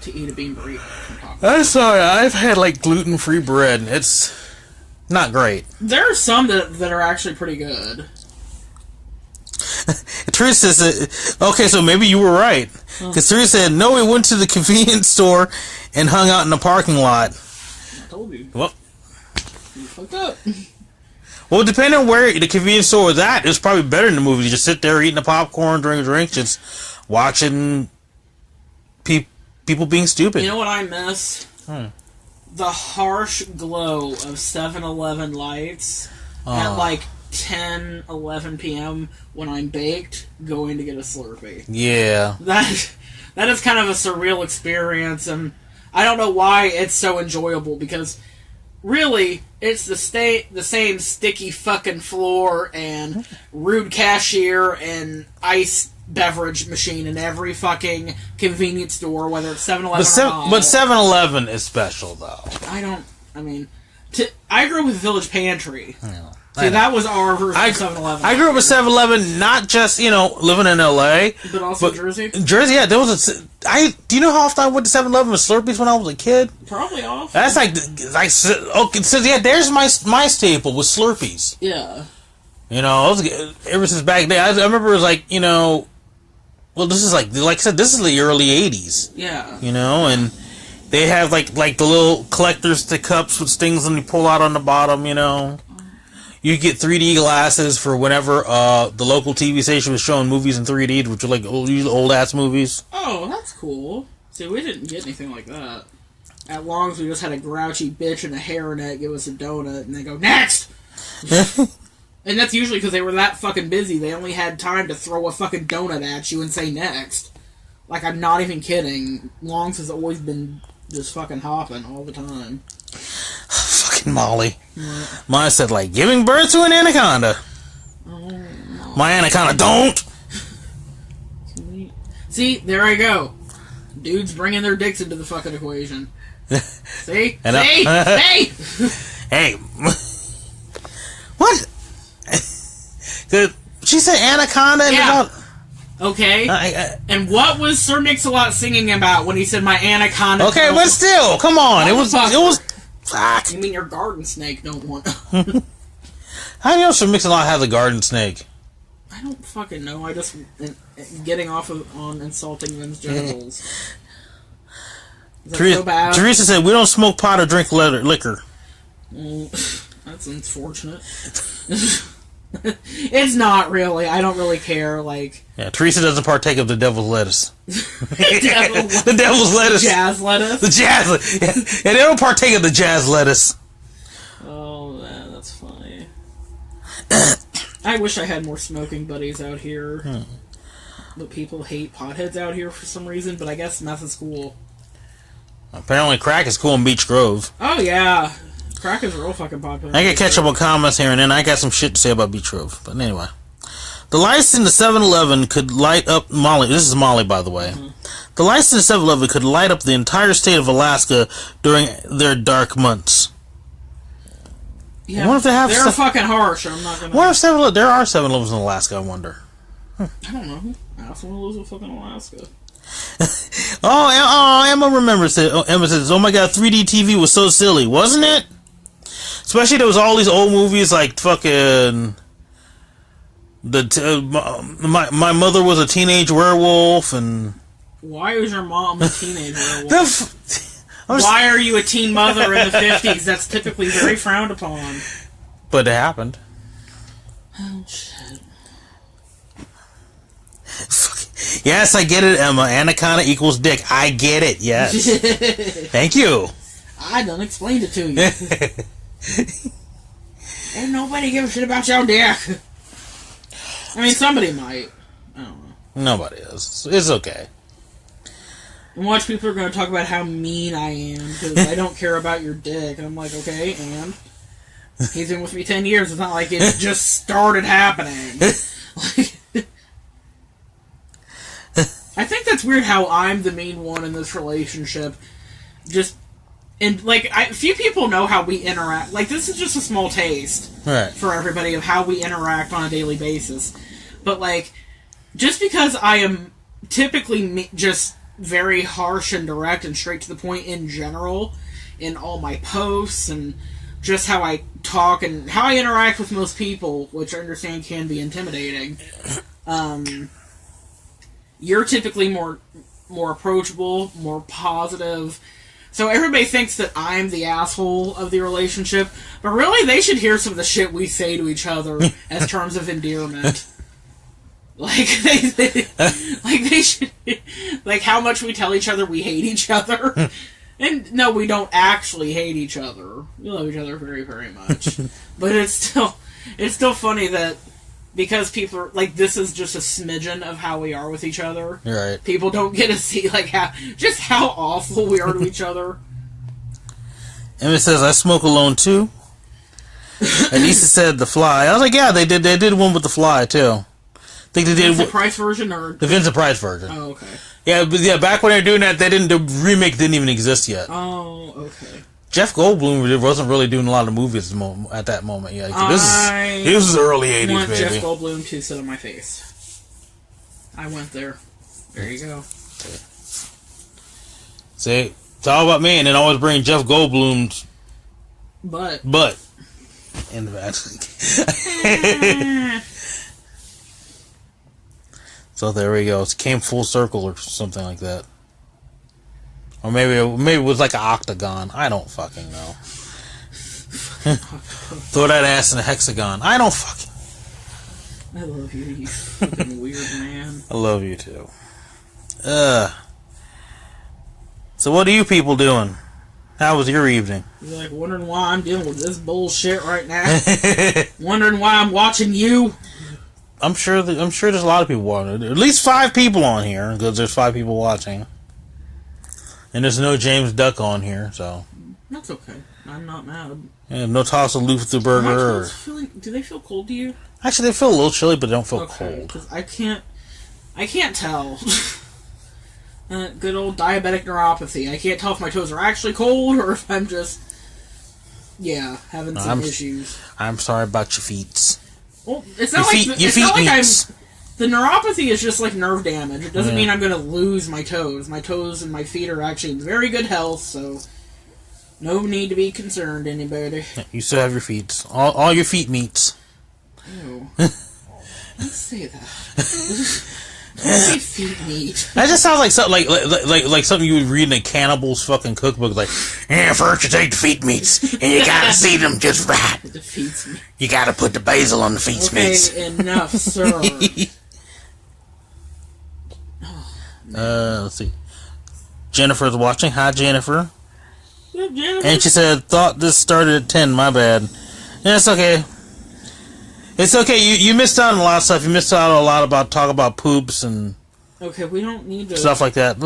to eat a bean burrito from Taco Bell. I'm sorry, I've had like gluten-free bread. It's not great. There are some that are actually pretty good. Teresa said, okay, so maybe you were right. Because Teresa said, no, we went to the convenience store and hung out in the parking lot. I told you. Well, you fucked up. Well, depending on where the convenience store was at, it was probably better in the movie. You just sit there eating the popcorn, drinking drinks, just watching people being stupid. You know what I miss? The harsh glow of 7-Eleven lights at like 10, 11 p.m. when I'm baked, going to get a Slurpee. Yeah. That is kind of a surreal experience, and I don't know why it's so enjoyable, because really, it's the same sticky fucking floor and rude cashier and ice beverage machine in every fucking convenience store, whether it's 7-Eleven or not. But 7-Eleven is special, though. I grew up with Village Pantry. Yeah. See, that was our version of 7-Eleven. I grew up with 7-Eleven, not just, living in L.A. But also Jersey? Jersey, yeah. There was do you know how often I went to 7-Eleven with Slurpees when I was a kid? Probably off. That's okay, so yeah, there's my staple with Slurpees. Yeah. Ever since back then, I remember it was like, well, this is like I said, this is the early 80s. Yeah. You know, and they have like the little collector's stick cups with things and you pull out on the bottom, you know. You get 3D glasses for whenever the local TV station was showing movies in 3D, which are like old ass movies. Oh, that's cool. See, we didn't get anything like that. At Long's, we just had a grouchy bitch in a hairnet give us a donut, and they go, next! And that's usually because they were that fucking busy. They only had time to throw a fucking donut at you and say next. Like, I'm not even kidding. Long's has always been just fucking hopping all the time. Fucking Molly. What? Mine said, like, giving birth to an anaconda. Oh, no. My anaconda don't! See, there I go. Dudes bringing their dicks into the fucking equation. See? And See? Hey! Hey. What? She said anaconda and yeah. Okay. And what was Sir Mix-a-Lot singing about when he said my anaconda? Okay, but still, come on. It was fuck. You mean your garden snake don't want... How do you know Sir Mix-a-Lot has a garden snake? I don't fucking know. I just... Getting off on insulting men's genitals. Is that so bad? Teresa said, we don't smoke pot or drink liquor. That's unfortunate. It's not really. I don't really care. Like, yeah, Teresa doesn't partake of the devil's lettuce. The devil's lettuce. Jazz lettuce. The jazz. Yeah, they don't partake of the jazz lettuce. Oh, man, that's funny. I wish I had more smoking buddies out here. But people hate potheads out here for some reason. But I guess meth is cool. Apparently, crack is cool in Beach Grove. Oh yeah. Crack is real fucking popular. I can catch up on comments here and then. I got some shit to say about Beach Grove. But anyway. The lights in the 7-Eleven could light up Molly. This is Molly, by the way. The lights in the 7-Eleven could light up the entire state of Alaska during their dark months. Yeah, what if they have they're fucking harsh. I'm not gonna... What if 7-Eleven... There are 7-Elevens in Alaska, I wonder. I don't know. I also want to lose in fucking Alaska. Emma remembers it. Emma says, oh my god, 3D TV was so silly, wasn't it? Especially there was all these old movies like fucking my mother was a teenage werewolf and why was your mom a teenage werewolf? Why are you a teen mother in the 50s? That's typically very frowned upon. But it happened. Oh shit. Yes, I get it, Emma. Anaconda equals dick. I get it, yes. Thank you. I done explained it to you. Ain't nobody give a shit about your dick. I mean, somebody might. I don't know. Nobody is. It's okay. And watch people are going to talk about how mean I am because I don't care about your dick. And I'm like, okay, and? He's been with me 10 years. It's not like it just started happening. Like... I think that's weird how I'm the main one in this relationship. Just, and like, few people know how we interact. Like, this is just a small taste for everybody of how we interact on a daily basis. But like, just because I am typically just very harsh and direct and straight to the point in general, in all my posts and just how I talk and how I interact with most people, which I understand can be intimidating. You're typically more approachable, more positive. So everybody thinks that I'm the asshole of the relationship, but really they should hear some of the shit we say to each other as terms of endearment. Like they should, like how much we tell each other we hate each other. And no, we don't actually hate each other. We love each other very, very much. But it's still funny that because people are, like, this is just a smidgen of how we are with each other. Right. People don't get to see, like, how awful we are to each other. Emma says, I smoke alone, too. Anissa said The Fly. I was like, yeah, they did one with The Fly, too. I think they did... The Price version, or... The Vincent Price version. Oh, okay. Yeah, but yeah, back when they were doing that, the remake didn't even exist yet. Oh, okay. Jeff Goldblum wasn't really doing a lot of movies at that moment yet. This was early 80s, baby. I want Jeff Goldblum to sit on my face. I went there. There you go. See, it's all about me, and then always bring Jeff Goldblum's butt in the back. So there we go. It came full circle or something like that. Or maybe it was like an octagon. I don't fucking know. Throw that ass in a hexagon. I don't fucking... I love you, you fucking weird man. I love you too. So what are you people doing? How was your evening? You're like wondering why I'm dealing with this bullshit right now? Wondering why I'm watching you? I'm sure there's a lot of people watching. At least 5 people on here, because there's 5 people watching. And there's no James Duck on here, so... That's okay. I'm not mad. And no toss of Luther Burger. Do they feel cold to you? Actually, they feel a little chilly, but they don't feel cold. Because I can't tell. Good old diabetic neuropathy. I can't tell if my toes are actually cold or if I'm just, having some issues. I'm sorry about your feet. Well, it's not like the neuropathy is just like nerve damage. It doesn't mean I'm going to lose my toes. My toes and my feet are actually in very good health, so no need to be concerned, anybody. You still have your feet. All your feet meats. Ew. Don't say that. Don't say feet meat. That just sounds like something like something you would read in a cannibal's fucking cookbook. Like, first you take the feet meats and you gotta seed them just right. The feet meat. You gotta put the basil on the feet meats. Enough, sir. Let's see. Jennifer's watching. Hi, Jennifer. Yeah, Jennifer. And she said, "Thought this started at 10. My bad." Yeah, it's okay. It's okay. You missed out on a lot of stuff. You missed out on a lot about talk about poops and we don't need to stuff like that.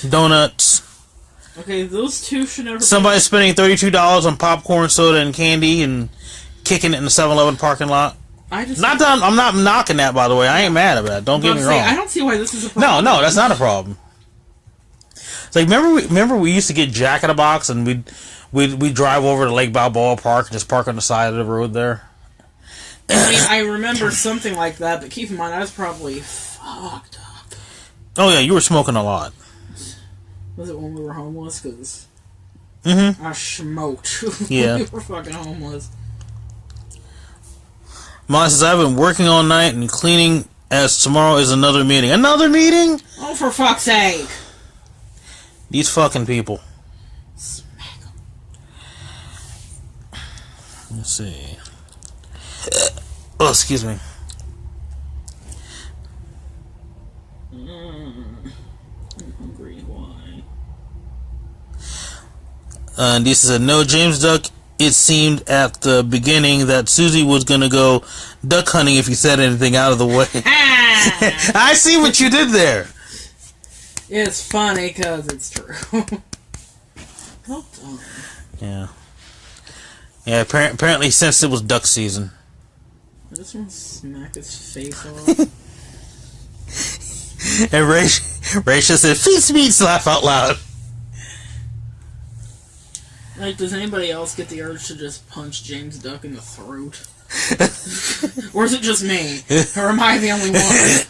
Donuts. Okay, those two should never. Somebody's spending $32 on popcorn, soda, and candy, and kicking it in the 7-Eleven parking lot. I'm not knocking that, by the way. I ain't mad about it. Don't get me wrong. I don't see why this is a problem. No, that's not a problem. It's like remember we used to get Jack in a Box and we'd drive over to Lake Balboa Park and just park on the side of the road there. I mean, I remember something like that, but keep in mind I was probably fucked up. Oh yeah, you were smoking a lot. Was it when we were homeless? Because I smoked. Yeah, we were fucking homeless. Molly says, I've been working all night and cleaning as tomorrow is another meeting. Another meeting? Oh, for fuck's sake. These fucking people. Smack them. Let's see. Oh, excuse me. I'm hungry. Why? And this said, no, James Duck. It seemed at the beginning that Susie was going to go duck hunting if you said anything out of the way. I see what you did there. It's funny because it's true. Well done. Yeah. Yeah, apparently since it was duck season. I just want to smack his face off. And Rachel said, feast meats, laugh out loud. Like, does anybody else get the urge to just punch James Duck in the throat? Or is it just me? Or am I the only one?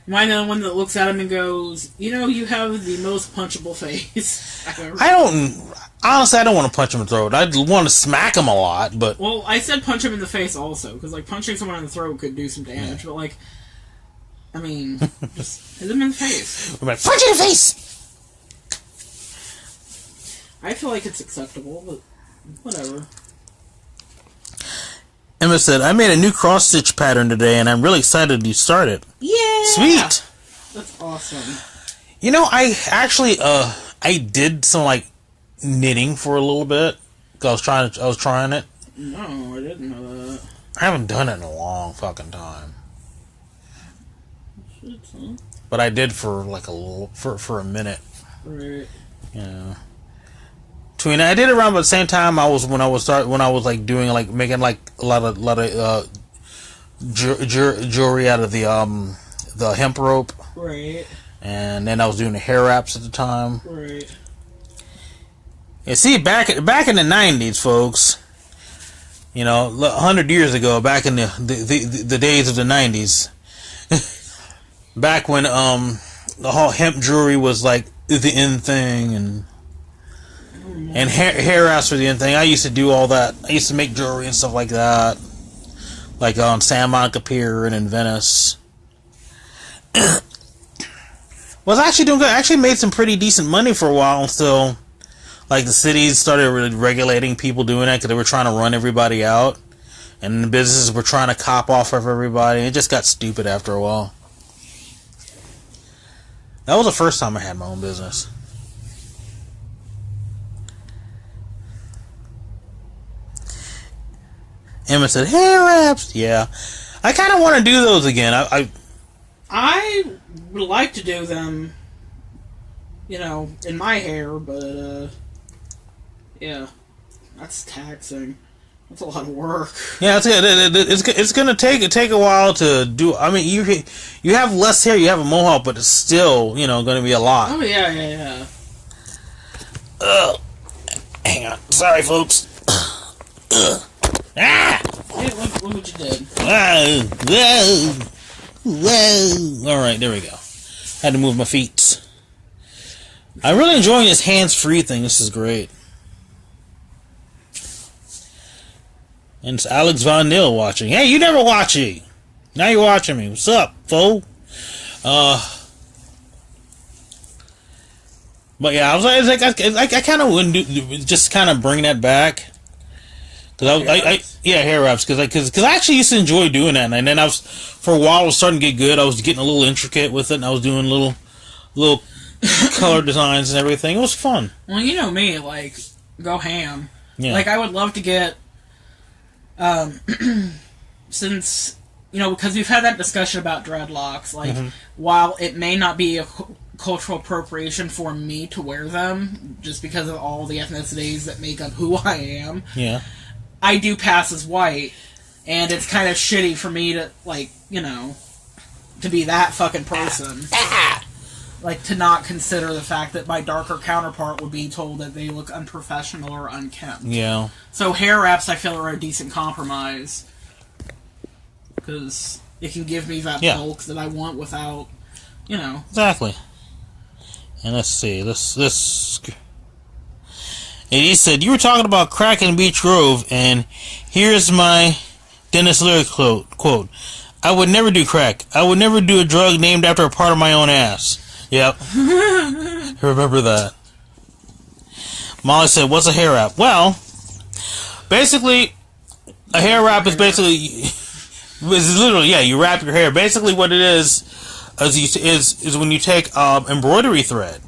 Am I the only one that looks at him and goes, you know, you have the most punchable face I've ever Honestly, I don't want to punch him in the throat. I want to smack him a lot, but... Well, I said punch him in the face also, because, like, punching someone in the throat could do some damage, but, like, I mean, just hit him in the face. I'm like, punch in the face! I feel like it's acceptable, but whatever. Emma said, I made a new cross-stitch pattern today, and I'm really excited to start it. Yeah! Sweet! That's awesome. You know, I actually, I did some, like, knitting for a little bit. Cause I was trying it. No, I didn't know that. I haven't done it in a long fucking time. Shit, huh? But I did for, like, for a minute. Right. Yeah. I did it around the same time when I was like doing like making like a lot of jewelry out of the hemp rope. Right. And then I was doing the hair wraps at the time. Right. And see, back in the 90s, folks, you know, 100 years ago, back in the days of the 90s, back when the whole hemp jewelry was like the in thing and hair wraps were the end thing. I used to do all that. I used to make jewelry and stuff like that. Like on Santa Monica Pier and in Venice. Was actually doing good. I actually made some pretty decent money for a while until, like, the cities started really regulating people doing that because they were trying to run everybody out. And the businesses were trying to cop off of everybody. It just got stupid after a while. That was the first time I had my own business. Emma said, "Hair wraps." Yeah. I kind of want to do those again. I would like to do them, you know, in my hair, but, yeah, that's taxing. That's a lot of work. Yeah, it's gonna take a while to do. I mean, you have less hair, you have a mohawk, but it's still, you know, gonna be a lot. Oh yeah. Hang on, sorry, folks. Hey, look what you did. Whoa. All right, there we go. Had to move my feet. I'm really enjoying this hands-free thing. This is great. And it's Alex Von Nil watching. Hey, you never watching. Now you're watching me. What's up, fool? But yeah, I was like, I kind of wouldn't do, just kind of bring that back. Hair wraps, because I actually used to enjoy doing that, and then for a while I was starting to get good. I was getting a little intricate with it, and I was doing little color designs and everything. It was fun. Well, you know me, like, go ham. Yeah. Like, I would love to get, since, you know, because we've had that discussion about dreadlocks, like, while it may not be a cultural appropriation for me to wear them, just because of all the ethnicities that make up who I am. Yeah. I do pass as white, and it's kind of shitty for me to, like, you know, to be that fucking person. Like, to not consider the fact that my darker counterpart would be told that they look unprofessional or unkempt. Yeah. So hair wraps, I feel, are a decent compromise. Because it can give me that bulk that I want without, you know. Exactly. And let's see, this... And he said, "You were talking about crack in Beach Grove, and here's my Dennis Leary quote. I would never do crack. I would never do a drug named after a part of my own ass." Yep. Remember that. Molly said, "What's a hair wrap?" Well, basically, a hair wrap is basically... It's literally, yeah, you wrap your hair. Basically what it is when you take embroidery thread.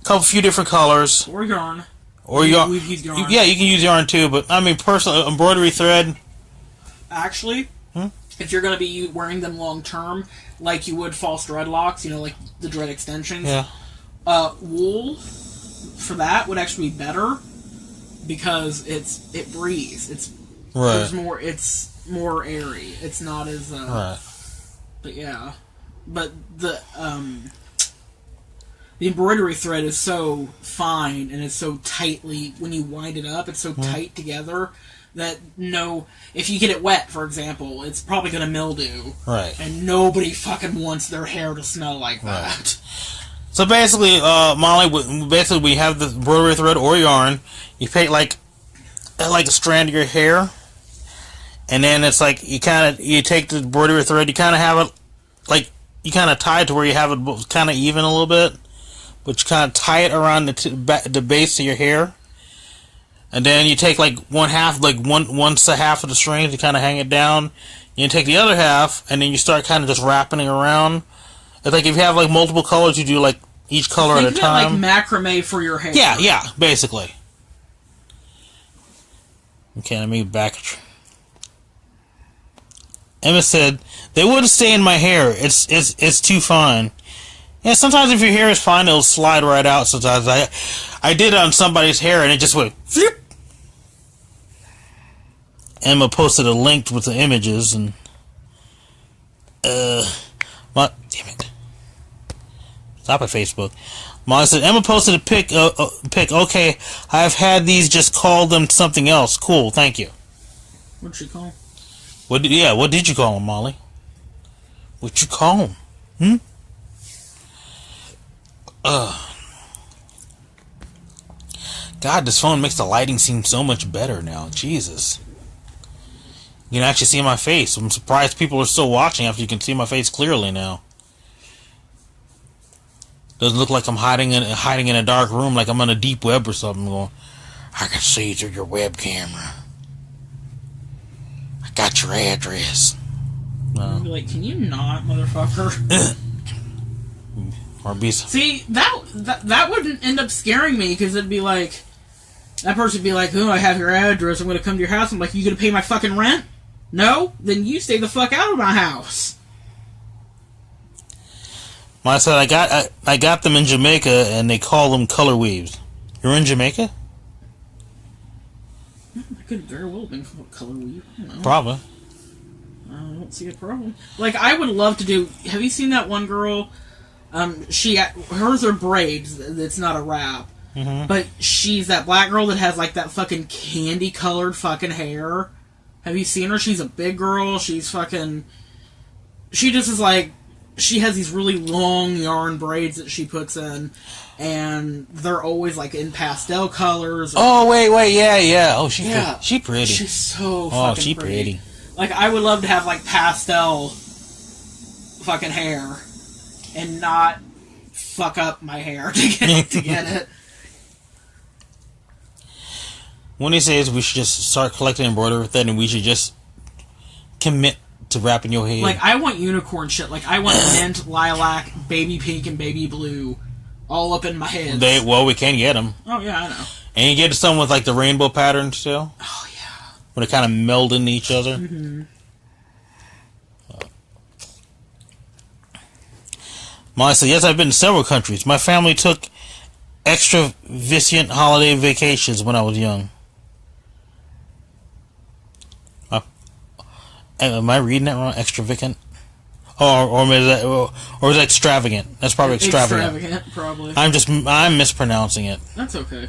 A few different colors. Or yarn. Or yarn. We've used yarn. Yeah, you can use yarn too, but I mean, personally, embroidery thread. Actually, if you're going to be wearing them long term, like you would false dreadlocks, you know, like the dread extensions. Yeah. Wool for that would actually be better because it breathes. It's more airy. It's not as right. But yeah, but the embroidery thread is so fine and it's so tightly, when you wind it up, it's so tight together that if you get it wet, for example, it's probably going to mildew. Right. And nobody fucking wants their hair to smell like that. Right. So basically, Molly, we have the embroidery thread or yarn. You take like a strand of your hair, and then it's like you take the embroidery thread, you kind of have it like you kind of tie it to where you have it kind of even a little bit. But you kind of tie it around the base of your hair, and then you take like one half of the strings, you kind of hang it down. You take the other half, and then you start kind of just wrapping it around. It's like if you have like multiple colors, you do like each color at a time. Like macrame for your hair. Yeah, basically. Okay, let me back. Emma said they wouldn't stay in my hair. It's too fine. Yeah, sometimes if your hair is fine, it'll slide right out. Sometimes I did it on somebody's hair, and it just went flip. Emma posted a link with the images, and what? Damn it! Stop it, Facebook. Molly said Emma posted a pic. Okay, I've had these. Just call them something else. Cool, thank you. What'd she call? What did you call them, Molly? What'd you call them? God, this phone makes the lighting seem so much better now. Jesus. You can actually see my face. I'm surprised people are still watching after you can see my face clearly now. Doesn't look like I'm hiding in a dark room, like I'm on a deep web or something. Going, I can see through your web camera. I got your address. I'd be like, can you not, motherfucker? Or be see that wouldn't end up scaring me because it'd be like that person would be like, oh, I have your address. I'm going to come to your house. I'm like, you going to pay my fucking rent? No, then you stay the fuck out of my house. Well, I said I got them in Jamaica, and they call them color weaves. You're in Jamaica? I could very well have been called color weave. I don't know. Probably. I don't see a problem. Like, I would love to do. Have you seen that one girl? Hers are braids. It's not a wrap. Mm-hmm. But she's that black girl that has like that fucking candy colored fucking hair. Have you seen her? She's a big girl. She's fucking. She just is like. She has these really long yarn braids that she puts in, and they're always like in pastel colors. Oh wait, yeah. Oh, she pretty. She's so fucking she pretty. Like, I would love to have like pastel fucking hair, and not fuck up my hair to get it. When he says we should just start collecting embroidery with it, and we should just commit to wrapping your head. Like, I want unicorn shit. Like, I want mint, lilac, baby pink, and baby blue all up in my head. We can get them. Oh, yeah, I know. And you get some with, like, the rainbow pattern still. Oh, yeah. When they kind of meld into each other. Mm-hmm. Molly said, yes, I've been to several countries. My family took extravagant holiday vacations when I was young. Am I reading that wrong? Extravagant? Or is that extravagant? That's probably extravagant. Extravagant, probably. I'm mispronouncing it. That's okay.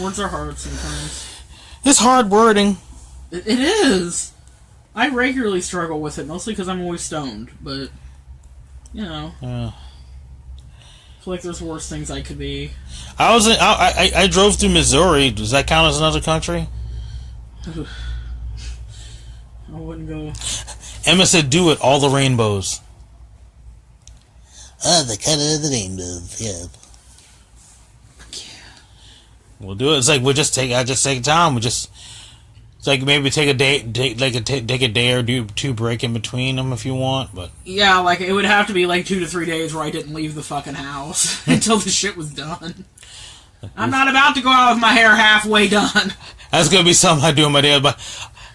Words are hard sometimes. It's hard wording. It is. I regularly struggle with it, mostly because I'm always stoned. But, you know, I feel like there's worse things I could be. I drove through Missouri. Does that count as another country? I wouldn't go. Emma said, do it, all the rainbows. Oh, the color of the rainbows, yeah. We'll do it. It's like, I just take time. It's like maybe take a day, take a day or two break in between them if you want, but. Yeah, like, it would have to be like 2 to 3 days where I didn't leave the fucking house until the shit was done. I'm not about to go out with my hair halfway done. That's gonna be something I do in my day, but.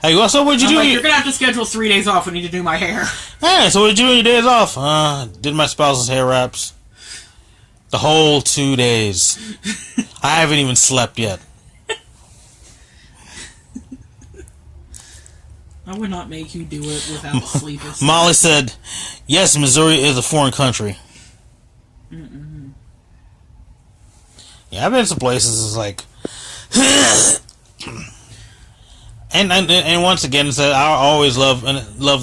Hey, so what'd you do? Like, you're gonna have to schedule 3 days off when you need to do my hair. Hey, so what'd you do on your days off? Did my spouse's hair wraps. The whole 2 days. I haven't even slept yet. I would not make you do it without sleep. Molly said, yes, Missouri is a foreign country. Mm-mm. Yeah, I've been to places it's like... And once again, I always love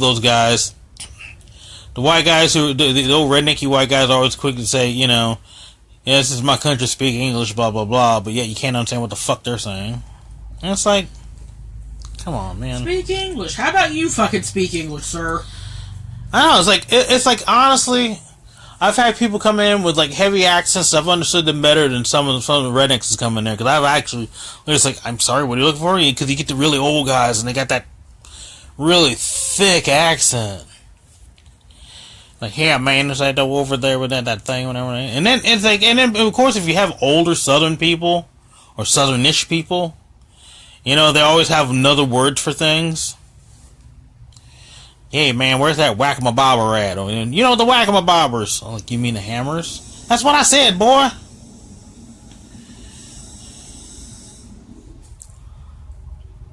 those guys. The white guys the old rednecky white guys are always quick to say, you know, yeah, this is my country, speak English, blah blah blah, but yet you can't understand what the fuck they're saying. And it's like, come on, man. Speak English. How about you fucking speak English, sir? I don't know. It's like honestly, I've had people come in with like heavy accents. I've understood them better than some of the rednecks come in there because I've actually it's like, I'm sorry, what are you looking for? Because you get the really old guys and they got that really thick accent. Like, yeah, man, there's that over there with that thing, whatever. And then it's like, and then of course, if you have older Southern people or Southernish people, you know, they always have another word for things. Hey, man, where's that whack-a-ma-bobber at? Or, you know, the whack-a-ma-bobbers. Oh, like, you mean the hammers? That's what I said, boy.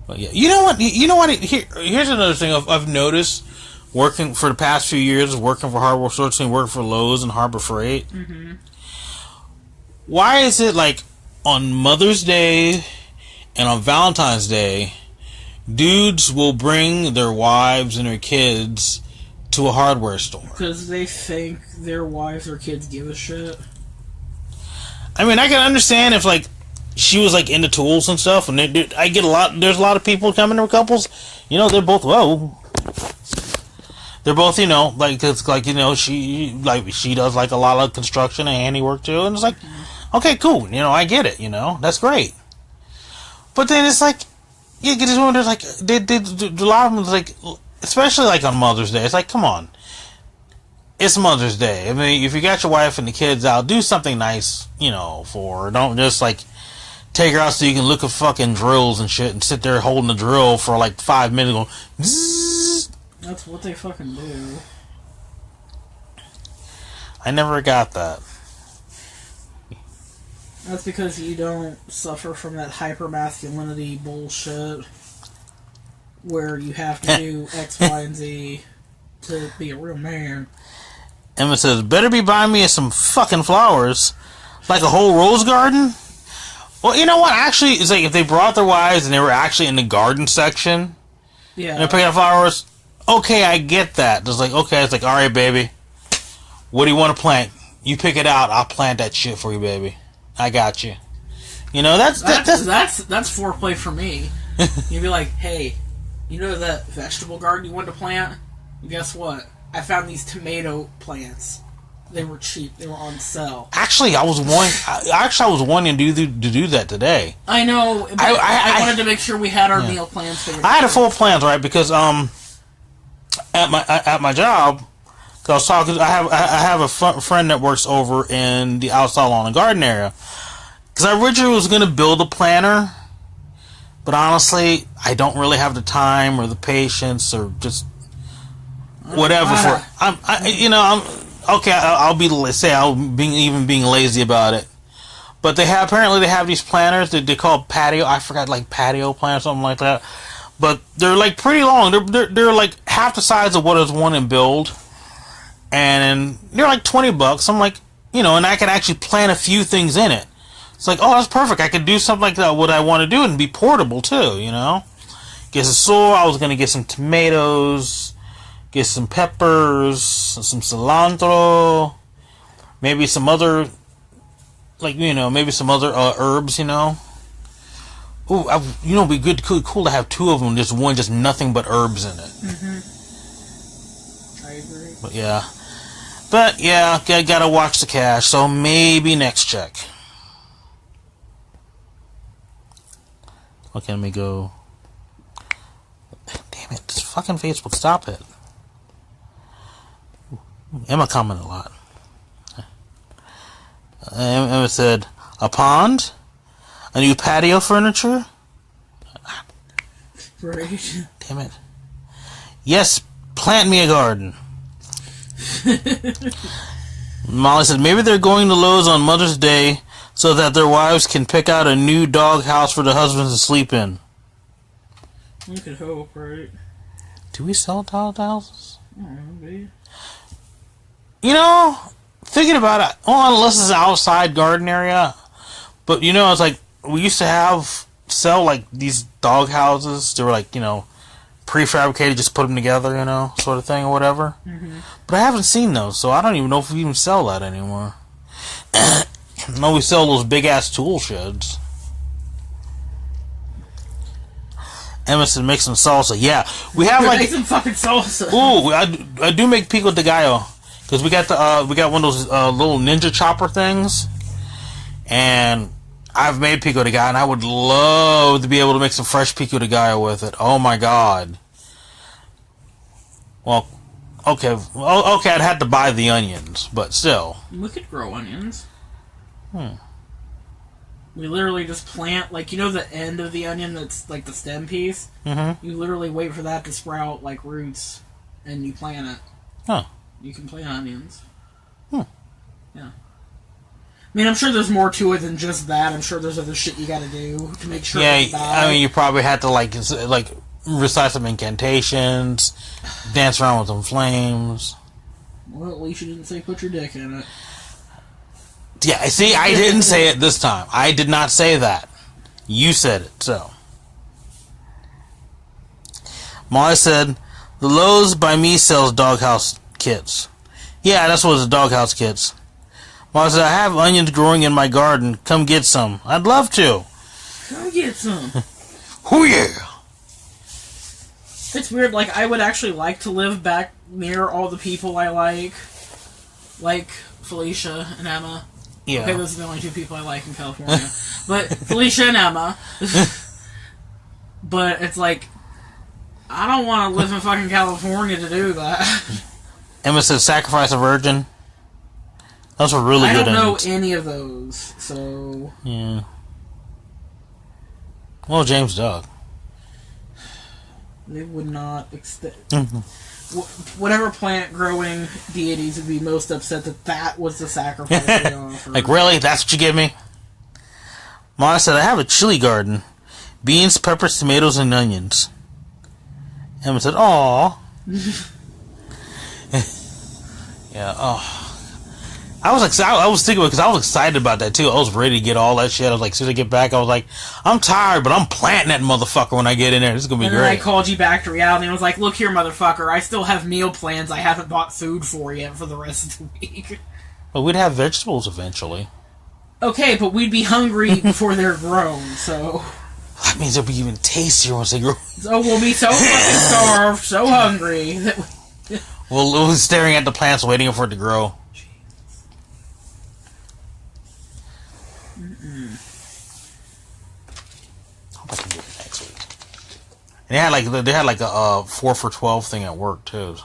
But yeah, you know what? Here's another thing I've noticed working for the past few years, working for Hardware Stores and working for Lowe's and Harbor Freight. Mm-hmm. Why is it like on Mother's Day and on Valentine's Day, dudes will bring their wives and their kids to a hardware store? Because they think their wives or kids give a shit. I mean, I can understand if, like, she was, like, into tools and stuff, and there's a lot of people coming to couples, you know, they're both, they're both, like, it's like, she does like a lot of construction and handiwork too, and it's like, okay, cool, I get it, that's great. But then it's like, you get this woman, there's like, a lot of them, like, especially like on Mother's Day, it's like, come on, it's Mother's Day. I mean, if you got your wife and the kids out, do something nice, for her. Don't just like take her out so you can look at fucking drills and shit and sit there holding the drill for like 5 minutes going, Zzz. That's what they fucking do. I never got that. That's because you don't suffer from that hypermasculinity bullshit where you have to do X, Y, and Z to be a real man. Emma says, better be buying me some fucking flowers. Like a whole rose garden? Well, you know what? Actually, it's like if they brought their wives and they were actually in the garden section, yeah, and they're picking up flowers, okay, I get that. It's like, okay, it's like, alright, baby, what do you want to plant? You pick it out, I'll plant that shit for you, baby. I got you. That's foreplay for me. You'd be like, hey, that vegetable garden you wanted to plant? Well, guess what? I found these tomato plants. They were cheap. They were on sale. Actually, I was wanting to do that today. I know. But I wanted to make sure we had our meal plans figured out. I had a full plan, right? Because at my job, cause I was talking. I have a friend that works over in the outside lawn and garden area. Because I originally was going to build a planter, but honestly, I don't really have the time or the patience or just whatever for. I'll be being lazy about it. But apparently they have these planters that they call patio. I forgot, like patio plant or something like that. But they're like pretty long. They're like half the size of what is one in build, and they're like $20. I'm like, and I can actually plant a few things in it. It's like, oh, that's perfect. I could do something like that, what I want to do, and be portable too. Get some soil. I was gonna get some tomatoes. Get some peppers, some cilantro, maybe some other, maybe some other herbs, Ooh, it'd be cool to have two of them, just one, just nothing but herbs in it. I agree. But yeah, gotta watch the cash, so maybe next check. Okay, let me go. Damn it, this fucking Facebook, stop it. Emma commented a lot. Emma said, a pond? A new patio furniture? Right. Damn it. Yes, plant me a garden. Molly said, maybe they're going to Lowe's on Mother's Day so that their wives can pick out a new dog house for the husbands to sleep in. You could hope, right? Do we sell dog houses? I don't know, maybe. Thinking about it, unless it's an outside garden area, but it's like, we used to sell like these dog houses. They were like, prefabricated, just put them together, sort of thing or whatever. But I haven't seen those, so I don't even know if we even sell that anymore. No, we sell those big ass tool sheds. Emerson makes some salsa. Yeah, we have like make some fucking salsa. Ooh, I do make pico de gallo. Because we got one of those little ninja chopper things, and I've made pico de gallo, and I would love to be able to make some fresh pico de gallo with it. Oh my god! Well, okay, I'd have to buy the onions, but still. We could grow onions. We literally just plant, like, the end of the onion that's like the stem piece. You literally wait for that to sprout like roots, and you plant it. Huh. You can plant onions. Yeah. I mean, I'm sure there's more to it than just that. I'm sure there's other shit you gotta do to make sure it doesn't die. I mean, you probably have to, like recite some incantations, dance around with some flames. Well, at least you didn't say put your dick in it. Yeah, see, I didn't say it this time. I did not say that. You said it, so. Molly said, the Lowe's by me sells doghouse kits. Yeah, that's what it's, doghouse kits. Molly said, I have onions growing in my garden. Come get some. I'd love to. Come get some. Oh yeah. It's weird, like, I would actually like to live back near all the people I like Felicia and Emma. Yeah. Okay, those are the only 2 people I like in California. But Felicia and Emma. But it's like, I don't want to live in fucking California to do that. Emma said sacrifice a virgin. Those were really good. I don't know any of those, so... Yeah. Well, James Duck. They would not extend... Whatever plant-growing deities would be most upset that was the sacrifice they offered. Like, really? That's what you give me? Mama said, I have a chili garden. Beans, peppers, tomatoes, and onions. Emma said, "Aw." Yeah. Oh. I was thinking because I was excited about that too. I was ready to get all that shit. I was like, as soon as I get back, I was like, I'm tired, but I'm planting that motherfucker when I get in there. This is gonna be great. And then I called you back to reality and was like, look here, motherfucker. I still have meal plans. I haven't bought food for yet for the rest of the week. Well, we'd have vegetables eventually. Okay, but we'd be hungry before they're grown, so... That means it'll be even tastier once they grow. So we'll be so fucking starved, so hungry, that we'll be staring at the plants waiting for it to grow. I hope I can do it next week. And they had like a 4 for $12 thing at work too.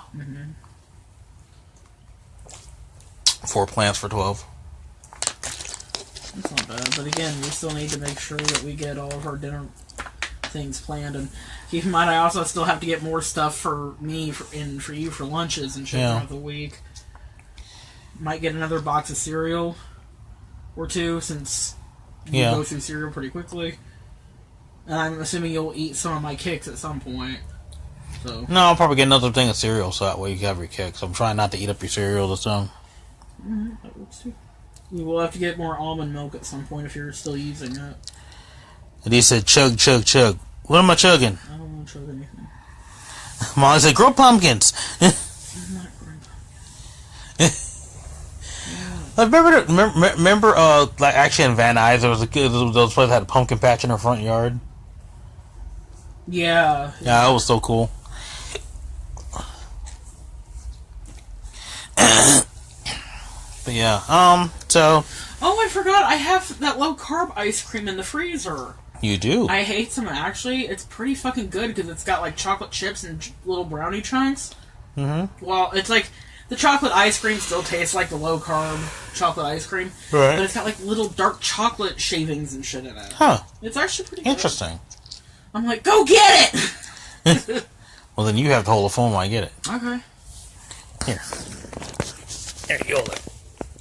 4 plants for $12. That's not bad, but again, we still need to make sure that we get all of our dinner things planned, and keep in mind I also still have to get more stuff for me and for you for lunches and shit throughout the week. Might get another box of cereal or 2 since you go through cereal pretty quickly. And I'm assuming you'll eat some of my kicks at some point. So no, I'll probably get another thing of cereal so that way you can have your kicks. I'm trying not to eat up your cereal this time. That works too. We will have to get more almond milk at some point if you're still using it. And he said, chug, chug, chug. What am I chugging? I don't want to chug anything. Molly said, grow pumpkins. I'm not growing Remember, like actually in Van Nuys, there was those place that had a pumpkin patch in their front yard. Yeah. Yeah, that was so cool. But yeah, so... Oh, I forgot, I have that low-carb ice cream in the freezer. You do? I hate some, actually. It's pretty fucking good, because it's got, like, chocolate chips and little brownie chunks. Mm-hmm. Well, it's like, the chocolate ice cream still tastes like the low-carb chocolate ice cream. Right. But it's got, like, little dark chocolate shavings and shit in it. Huh. It's actually pretty good. Interesting. I'm like, go get it! Well, then you have to hold the phone while I get it. Okay. Here. There, you hold it.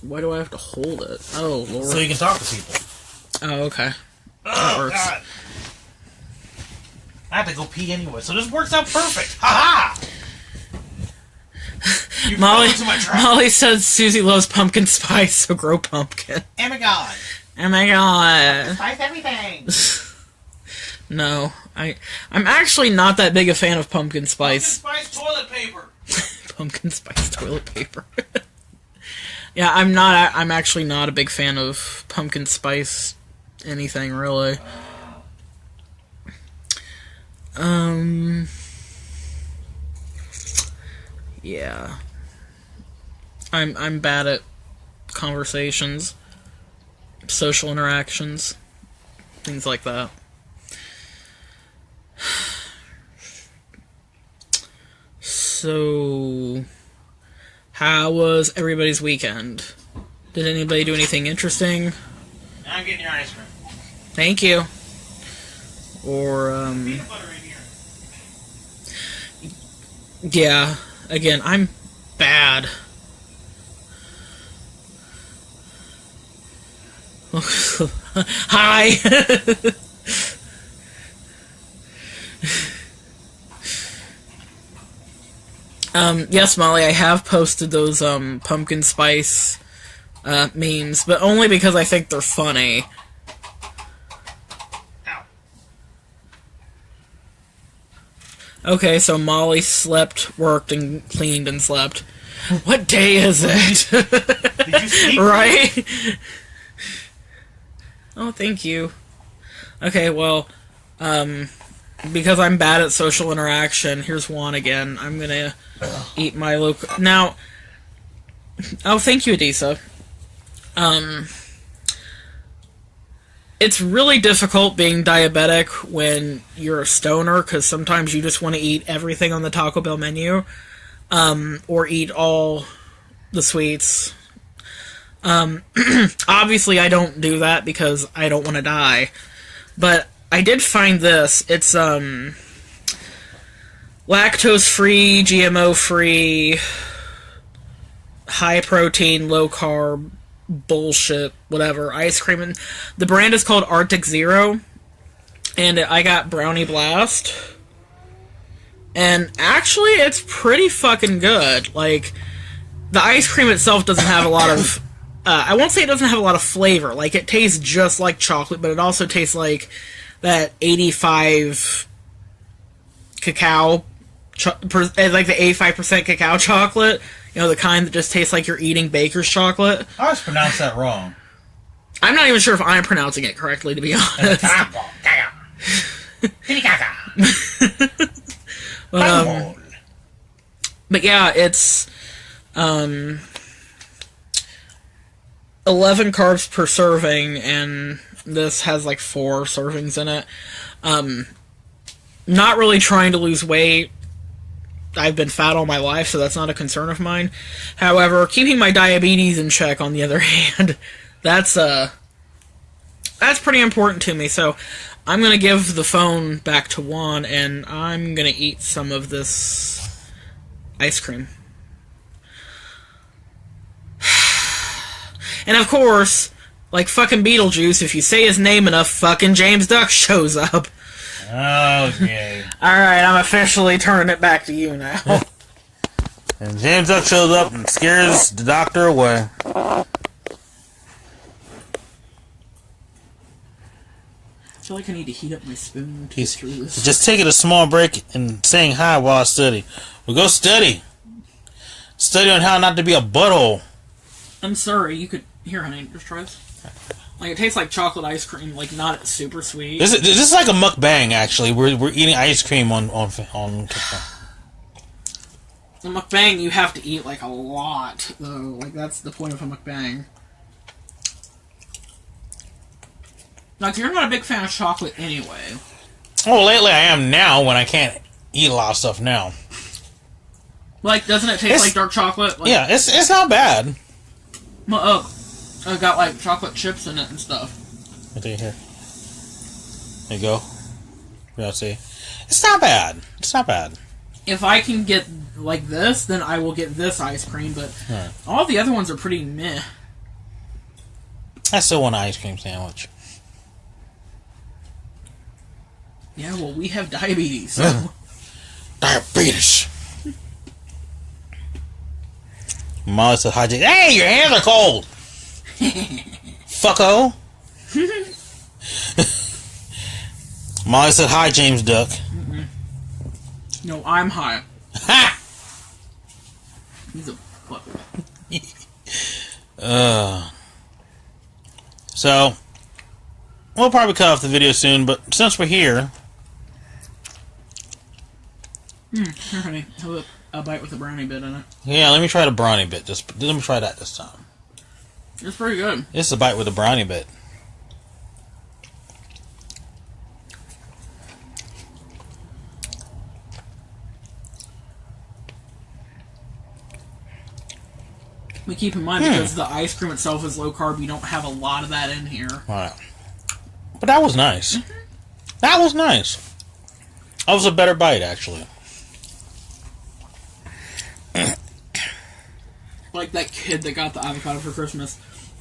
Why do I have to hold it? Oh, Lord. So you can talk to people. Oh, okay. Oh, works. God. I have to go pee anyway, so this works out perfect. Ha-ha! Molly says Susie loves pumpkin spice, so grow pumpkin. Oh my God. Oh my God. Spice everything. No, I'm actually not that big a fan of pumpkin spice. Pumpkin spice toilet paper. Pumpkin spice toilet paper. Yeah, I'm actually not a big fan of pumpkin spice anything, really. Yeah. I'm bad at conversations, social interactions, things like that. So, how was everybody's weekend? Did anybody do anything interesting? I'm getting your ice cream. Thank you. Or, Peanut butter in here. yeah, again, I'm bad. Hi! Yes, Molly, I have posted those, pumpkin spice, memes, but only because I think they're funny. Ow. Okay, so Molly slept, worked, and cleaned and slept. What day is it? Did you sleep? Right? Oh, thank you. Okay, well, because I'm bad at social interaction, here's one again. I'm gonna eat my local... Now... Oh, thank you, Adisa. It's really difficult being diabetic when you're a stoner, because sometimes you just want to eat everything on the Taco Bell menu, or eat all the sweets. Obviously, I don't do that because I don't want to die. But I did find this. It's lactose-free, GMO-free, high-protein, low-carb, bullshit, whatever, ice cream. And the brand is called Arctic Zero. And I got Brownie Blast. And actually, it's pretty fucking good. Like, the ice cream itself doesn't have a lot of... I won't say it doesn't have a lot of flavor. Like, it tastes just like chocolate, but it also tastes like that 85 cacao... like the 85% cacao chocolate. You know, the kind that just tastes like you're eating baker's chocolate. I always pronounce that wrong. I'm not even sure if I'm pronouncing it correctly, to be honest. But yeah, it's 11 carbs per serving, and this has like 4 servings in it. Not really trying to lose weight. I've been fat all my life, so that's not a concern of mine. However, keeping my diabetes in check, on the other hand, that's pretty important to me. So I'm going to give the phone back to Juan, and I'm going to eat some of this ice cream. And of course, like fucking Beetlejuice, if you say his name enough, fucking James Duck shows up. Okay. Alright, I'm officially turning it back to you now. And James Duck shows up and scares the doctor away. I feel like I need to heat up my spoon to get through this. Just taking a small break and saying hi while I study. Well, go study. Study on how not to be a butthole. I'm sorry, you could... Here, honey, just try this. Like, it tastes like chocolate ice cream, like, not super sweet. This is like a mukbang, actually. We're eating ice cream on The mukbang, you have to eat, like, a lot, though. Like, that's the point of a mukbang. Like, you're not a big fan of chocolate anyway. Oh, lately I am now, when I can't eat a lot of stuff now. Like, doesn't it taste like dark chocolate? Like, yeah, it's not bad. Well, it's got, like, chocolate chips in it and stuff. Right here. There you go. Yeah, see. It's not bad. It's not bad. If I can get, like, this, then I will get this ice cream, but all the other ones are pretty meh. I still want an ice cream sandwich. Yeah, well, we have diabetes, so... Diabetes! Molly said, hi, James. Hey, your hands are cold! Fucko! Molly said, hi, James Duck. No, I'm high. Ha! He's a fuck. So, we'll probably cut off the video soon, but since we're here... Here, honey. Have a bite with a brownie bit in it. Yeah, let me try the brownie bit. Let me try that this time. It's pretty good. This is a bite with a brownie bit. But keep in mind, because the ice cream itself is low carb, you don't have a lot of that in here. Alright. But that was nice. That was nice. That was a better bite, actually. Like that kid that got the avocado for Christmas.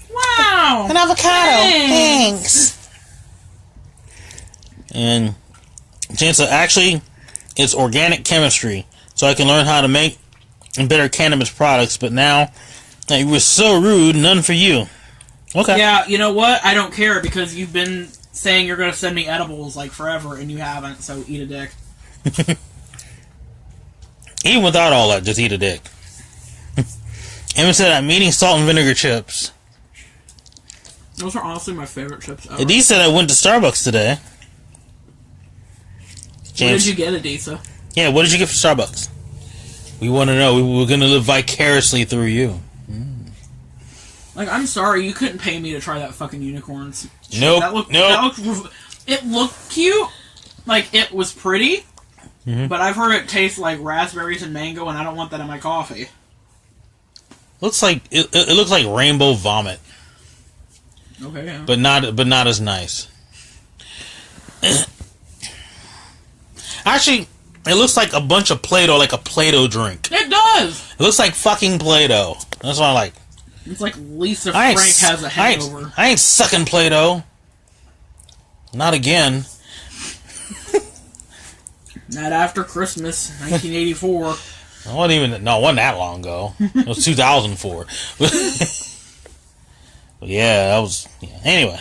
Wow! An avocado! Thanks! And Jen said, actually, it's organic chemistry, so I can learn how to make better cannabis products, but now, you were so rude, none for you. Okay. Yeah, you know what? I don't care, because you've been saying you're going to send me edibles, like, forever, and you haven't, so eat a dick. Even without all that, just eat a dick. Emma said, I'm eating salt and vinegar chips. Those are honestly my favorite chips ever. Edie said I went to Starbucks today. James. What did you get, Adisa? Yeah, what did you get for Starbucks? We want to know. We're going to live vicariously through you. Like, I'm sorry, you couldn't pay me to try that fucking unicorn. Nope. It looked cute. Like, it was pretty. Mm-hmm. But I've heard it tastes like raspberries and mango, and I don't want that in my coffee. Looks like it looks like rainbow vomit. Okay, yeah. But not as nice. Actually, it looks like a bunch of Play-Doh, like a Play-Doh drink. It does! It looks like fucking Play-Doh. That's what I like. It's like Lisa Frank has a hangover. I ain't sucking Play-Doh. Not again. Not after Christmas, 1984. It wasn't that long ago. It was 2004. Yeah, that was... Yeah. Anyway.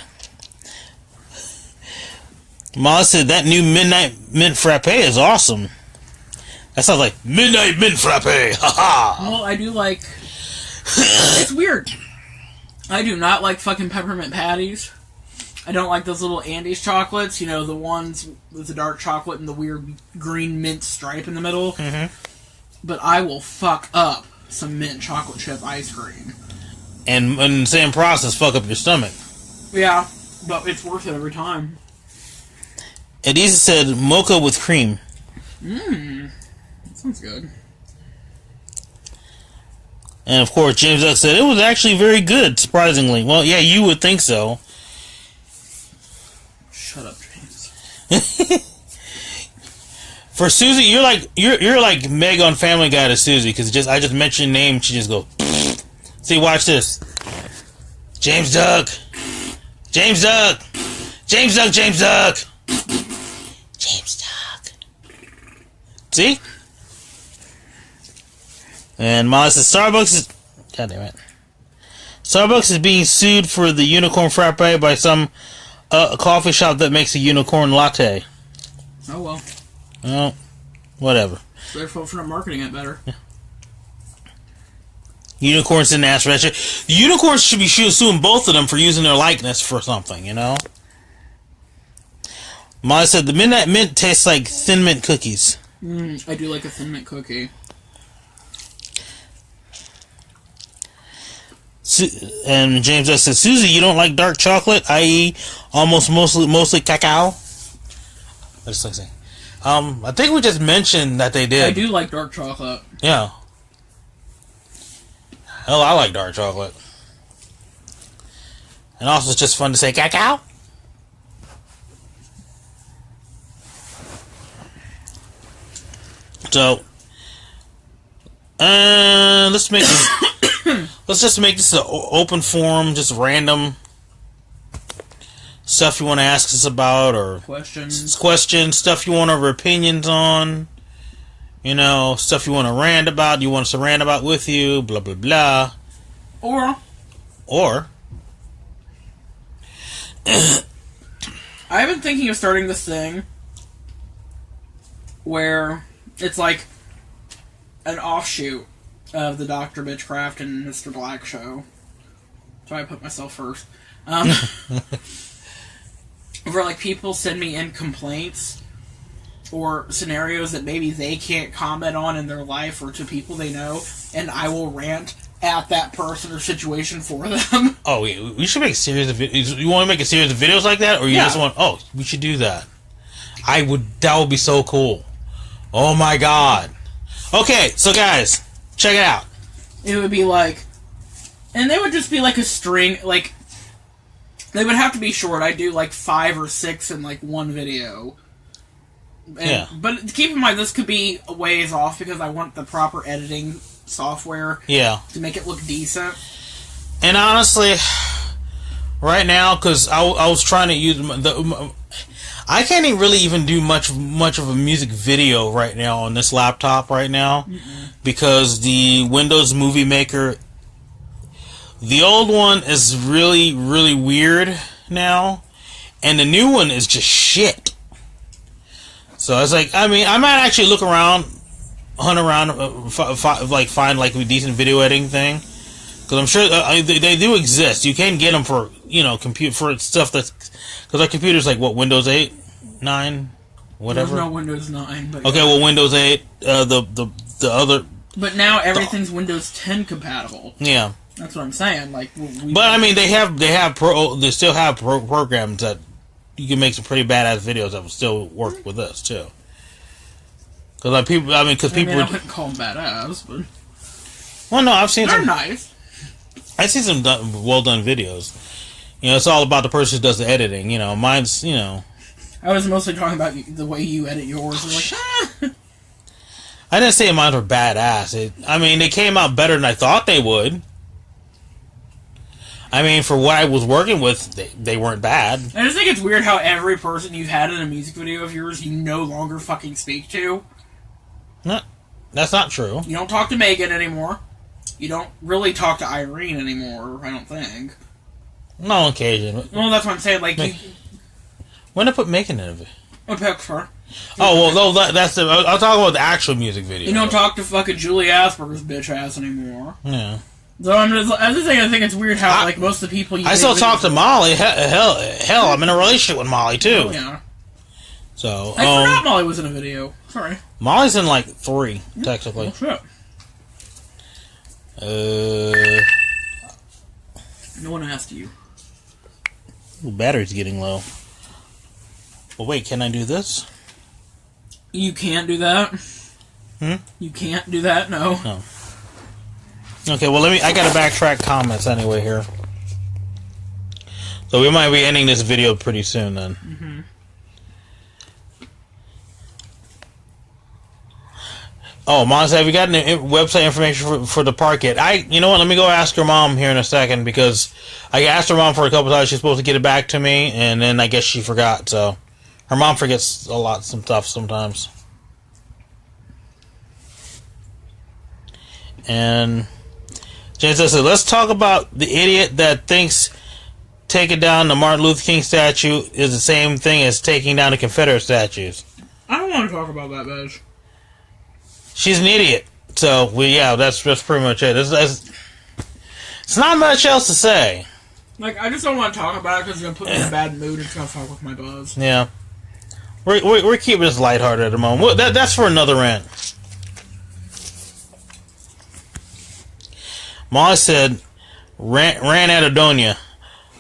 Molly said that new Midnight Mint Frappe is awesome. That sounds like Midnight Mint Frappe. Ha ha! Well, I do like... It's weird. I do not like fucking peppermint patties. I don't like those little Andes chocolates. You know, the ones with the dark chocolate and the weird green mint stripe in the middle. Mm-hmm. But I will fuck up some mint chocolate chip ice cream. And in the same process, fuck up your stomach. Yeah, but it's worth it every time. Adisa said mocha with cream. That sounds good. And of course, James Duck said it was actually very good, surprisingly. Well, yeah, you would think so. Shut up, James. For Susie, you're like Meg on Family Guy to Susie, because I just mentioned your name, she just go. See, watch this. James Duck. James Duck. James Duck. James Duck. James Duck. See? And Molly says Starbucks is... God damn it. Starbucks is being sued for the unicorn frappe by some coffee shop that makes a unicorn latte. Oh, well. Well, whatever. It's their fault for not marketing it better. Yeah. Unicorns didn't ask for that shit. The unicorns should be suing both of them for using their likeness for something, you know? Molly said the Midnight Mint tastes like Thin Mint cookies. I do like a Thin Mint cookie. And James S. says, Susie, you don't like dark chocolate, i.e. mostly cacao? I just like saying. I think we just mentioned that they did. I do like dark chocolate. Yeah. Hell, I like dark chocolate. And also, it's just fun to say cacao. So, let's make this. Let's just make this an open forum, just random stuff you want to ask us about, or questions, stuff you want our opinions on, you know, stuff you want to rant about, you want us to rant about with you, blah blah blah. Or I've been thinking of starting this thing where it's like an offshoot of the Dr. Bitchcraft and Mr. Blak show. So I put myself first. Where like people send me in complaints or scenarios that maybe they can't comment on in their life or to people they know, and I will rant at that person or situation for them. Oh, we should make a series of videos. You want to make a series of videos like that, or you just want? Oh, we should do that. That would be so cool. Oh my god. Okay, so guys, check it out. It would be like, and they would just be like a string, like, they would have to be short. I do like 5 or 6 in like one video. But keep in mind, this could be a ways off because I want the proper editing software. Yeah. To make it look decent. And honestly, right now, because I was trying to use I can't even do much of a music video right now on this laptop right now. Because the Windows Movie Maker, the old one is really, really weird now, and the new one is just shit. So I was like, I mean, I might actually look around, hunt around, find like a decent video editing thing, because I'm sure they do exist. You can get them for, you know, for stuff that's, because our computer's like what, Windows 8, 9. whatever. There's no Windows 9. But okay, well, Windows 8, the other. But now everything's Windows 10 compatible. Yeah. That's what I'm saying. Like, but I mean, they still have programs that you can make some pretty badass videos that will still work with us too. Because like people, I wouldn't call them badass, but well, no, I've seen they're nice. I've seen some well done videos. You know, it's all about the person who does the editing. You know, mine's I was mostly talking about the way you edit yours. Like, I didn't say mine were badass. They came out better than I thought they would. I mean, for what I was working with, they weren't bad. I just think it's weird how every person you've had in a music video of yours you no longer fucking speak to. No, that's not true. You don't talk to Megan anymore. You don't really talk to Irene anymore, I don't think. No, on occasion. Well, that's what I'm saying. Like, when did I put Megan in it? A picture. Oh, well, no, that's the... I'll talk about the actual music video. You don't talk to fucking Julie Asperger's bitch ass anymore. Yeah. So I'm just saying, I think it's weird how, like, most of the people I still talk to Molly. Hell, I'm in a relationship with Molly, too. Oh, yeah. So, I forgot Molly was in a video. Sorry. Molly's in, like, 3, technically. Oh, shit. No one asked you. Ooh, battery's getting low. Well, wait, can I do this? You can't do that. You can't do that, no. No. Okay, well, I gotta backtrack comments anyway here. So we might be ending this video pretty soon then. Mm-hmm. Oh, Mom said, have you got any website information for the park yet? You know what, let me go ask her mom here in a second, because I asked her mom for a couple times. She's supposed to get it back to me, and then I guess she forgot, so. Her mom forgets some stuff sometimes. And James said, let's talk about the idiot that thinks taking down the Martin Luther King statue is the same thing as taking down the Confederate statues. I don't want to talk about that, bitch. She's an idiot. So, that's pretty much it. It's not much else to say. Like, I just don't want to talk about it because it's going to put me in a bad mood and it's going to fuck with my buzz. Yeah. We're keeping this lighthearted at the moment. That's for another rant. Molly said, ran at Adonia.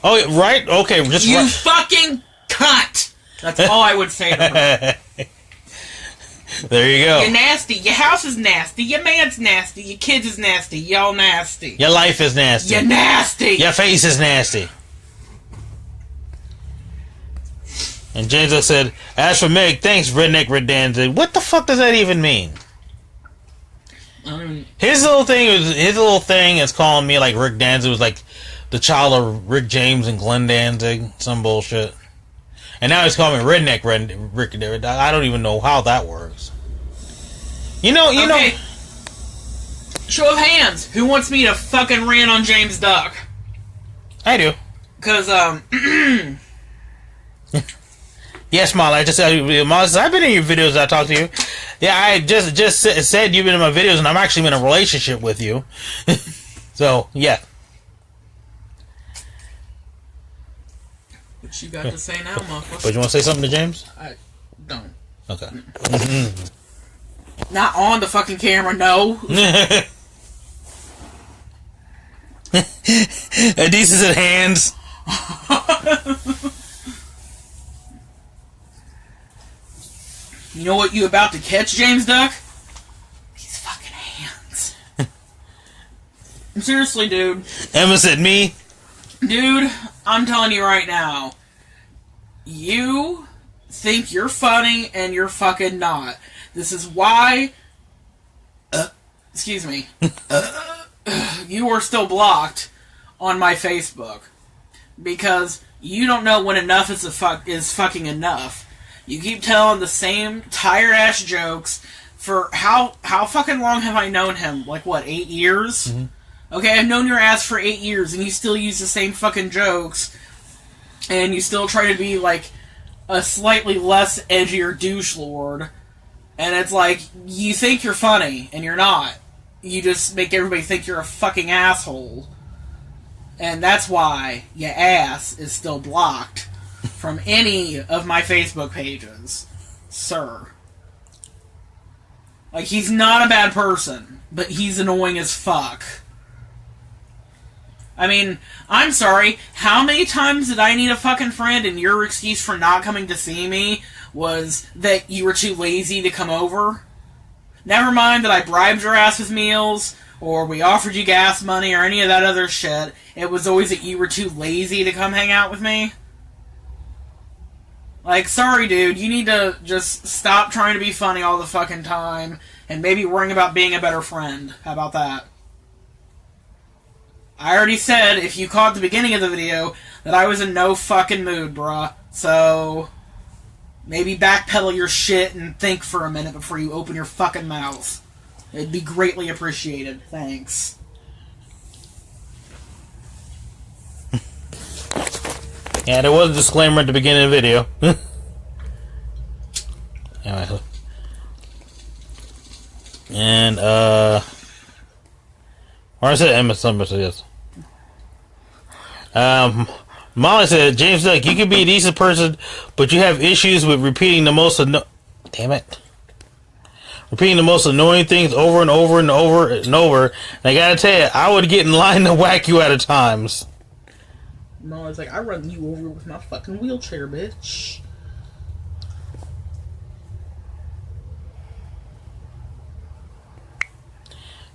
Oh, right? Okay, just you fucking cunt! That's all I would say to her. There you go. You're nasty. Your house is nasty. Your man's nasty. Your kids is nasty. Y'all nasty. Your life is nasty. You're nasty. Your face is nasty. And James said, as for Meg, thanks, Redneck Red Danzig. What the fuck does that even mean? His little thing is calling me like Rick Danzig was like the child of Rick James and Glenn Danzig. Some bullshit. And now he's calling me Redneck Rick. I don't even know how that works. You know. Show of hands. Who wants me to fucking rant on James Duck? I do. Cause Yes, Molly. I've been in your videos. I talked to you. Yeah, I just said you've been in my videos, and I'm actually in a relationship with you. So yeah. What you got to say now, Muffler? But you want to say something to James? I don't. Okay. Not on the fucking camera, no. Decent hands. You know what you about to catch, James Duck? These fucking hands. Seriously, dude. Emma said me. Dude, I'm telling you right now. You think you're funny and you're fucking not. This is why... excuse me. You are still blocked on my Facebook. Because you don't know when enough is fucking enough. You keep telling the same tired-ass jokes for how fucking long have I known him? Like, what, 8 years? Mm-hmm. Okay, I've known your ass for 8 years, and you still use the same fucking jokes, and you still try to be, like, a slightly less edgier douche lord, and it's like, you think you're funny, and you're not. You just make everybody think you're a fucking asshole. And that's why your ass is still blocked from any of my Facebook pages. Sir. Like, he's not a bad person, but he's annoying as fuck. I mean, I'm sorry, how many times did I need a fucking friend and your excuse for not coming to see me was that you were too lazy to come over? Never mind that I bribed your ass with meals, or we offered you gas money, or any of that other shit. It was always that you were too lazy to come hang out with me. Like, sorry dude, you need to just stop trying to be funny all the fucking time, and maybe worrying about being a better friend. How about that? I already said, if you caught the beginning of the video, that I was in no fucking mood, bruh. So, maybe backpedal your shit and think for a minute before you open your fucking mouth. It'd be greatly appreciated. Thanks. Yeah, there was a disclaimer at the beginning of the video. Anyway. And, or I said Emma Summers, yes. Molly said, James Duck, you can be a decent person, but you have issues with repeating the most damn it. Repeating the most annoying things over and over and over and over. And I gotta tell you, I would get in line to whack you at times. Molly's like, I run you over with my fucking wheelchair, bitch.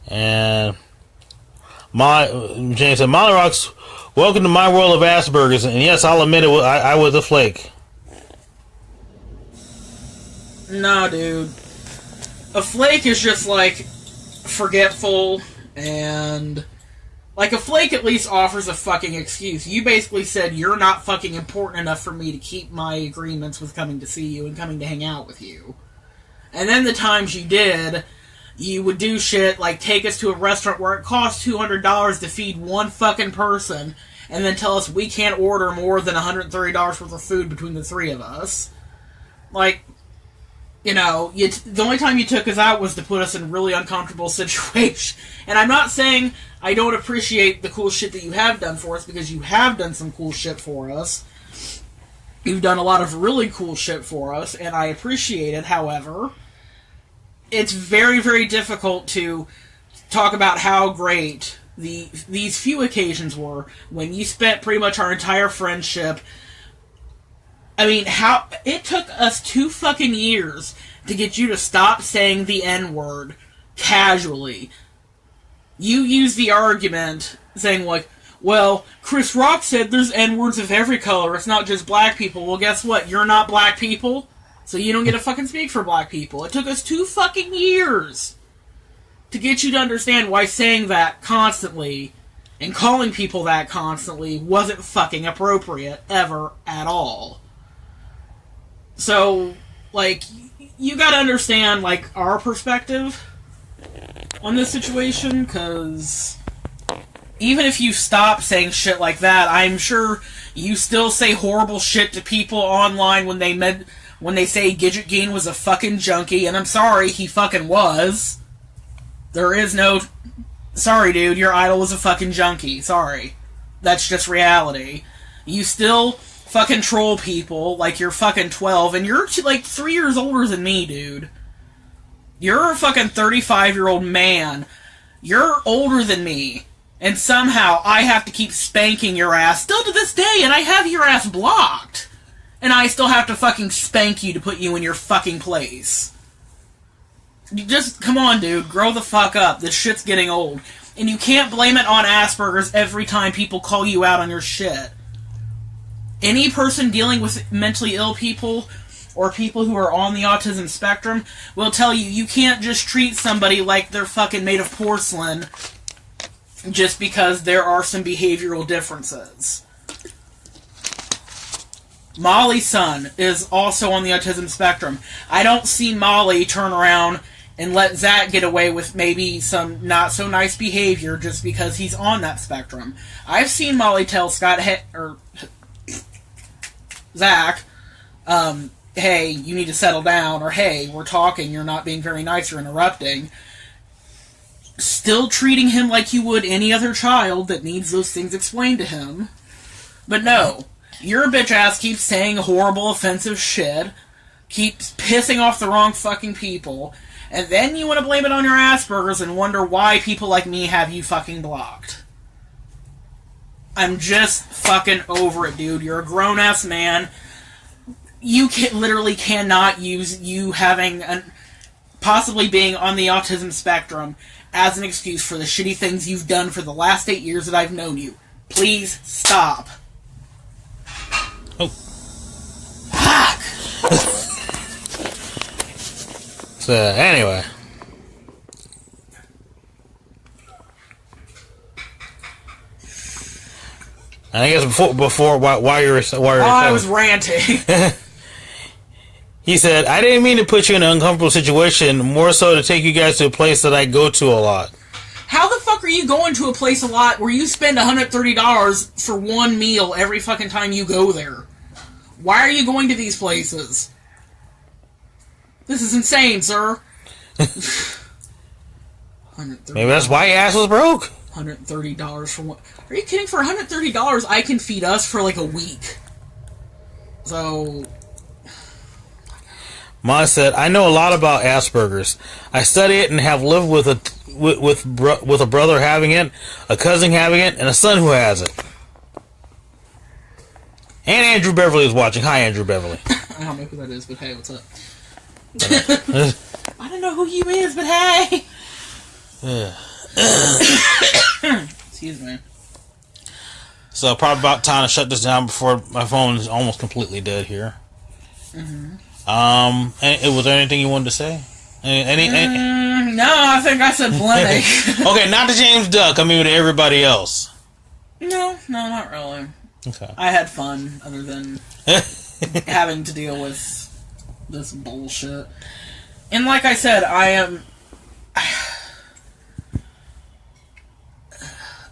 And James said, Molly Rocks, welcome to my world of Asperger's. And yes, I'll admit it, I was a flake. Nah, dude. A flake is just, like, forgetful, and... Like, a flake at least offers a fucking excuse. You basically said you're not fucking important enough for me to keep my agreements with coming to see you and coming to hang out with you. And then the times you did, you would do shit like take us to a restaurant where it costs $200 to feed one fucking person, and then tell us we can't order more than $130 worth of food between the three of us. Like... You know, the only time you took us out was to put us in a really uncomfortable situation. And I'm not saying I don't appreciate the cool shit that you have done for us, because you have done some cool shit for us. You've done a lot of really cool shit for us, and I appreciate it. However, it's very, very difficult to talk about how great these few occasions were when you spent pretty much our entire friendship. I mean, how it took us 2 fucking years to get you to stop saying the N-word casually. You used the argument saying, like, well, Chris Rock said there's N-words of every color, it's not just black people. Well, guess what? You're not black people, so you don't get to fucking speak for black people. It took us 2 fucking years to get you to understand why saying that constantly and calling people that constantly wasn't fucking appropriate ever at all. So, like, you gotta understand, like, our perspective on this situation, because even if you stop saying shit like that, I'm sure you still say horrible shit to people online when they say Gidget Geen was a fucking junkie, and I'm sorry, he fucking was. There is no... Sorry, dude, your idol was a fucking junkie. Sorry. That's just reality. You still... fucking troll people like you're fucking 12, and you're like 3 years older than me, dude. You're a fucking 35-year-old man. You're older than me, and somehow I have to keep spanking your ass still to this day, and I have your ass blocked, and I still have to fucking spank you to put you in your fucking place. You just, come on, dude, grow the fuck up. This shit's getting old, and you can't blame it on Asperger's every time people call you out on your shit. Any person dealing with mentally ill people or people who are on the autism spectrum will tell you you can't just treat somebody like they're fucking made of porcelain just because there are some behavioral differences. Molly's son is also on the autism spectrum. I don't see Molly turn around and let Zach get away with maybe some not so nice behavior just because he's on that spectrum. I've seen Molly tell Zach, hey, you need to settle down, or hey, we're talking, you're not being very nice, you're interrupting. Still treating him like you would any other child that needs those things explained to him. But no, your bitch ass keeps saying horrible, offensive shit keeps pissing off the wrong fucking people, and then you want to blame it on your Asperger's and wonder why people like me have you fucking blocked. I'm just fucking over it, dude. You're a grown-ass man. You literally cannot use you having possibly being on the autism spectrum as an excuse for the shitty things you've done for the last 8 years that I've known you. Please stop. Oh. Fuck! So, anyway. I guess before while you're I was ranting. He said, I didn't mean to put you in an uncomfortable situation, more so to take you guys to a place that I go to a lot. How the fuck are you going to a place a lot where you spend $130 for one meal every fucking time you go there? Why are you going to these places? This is insane, sir. Maybe that's why your ass was broke. $130 for one. Are you kidding? For $130, I can feed us for like a week. So... Ma said, I know a lot about Asperger's. I study it and have lived with a brother having it, a cousin having it, and a son who has it. And Andrew Beverly is watching. Hi, Andrew Beverly. I don't know who that is, but hey, what's up? I don't know who you is, but hey! Excuse me. So probably about time to shut this down before my phone is almost completely dead here. Mm-hmm. Was there anything you wanted to say? No, I think I said plenty. Okay, not to James Duck. I mean to everybody else. No, not really. Okay. I had fun, other than having to deal with this bullshit. And like I said, I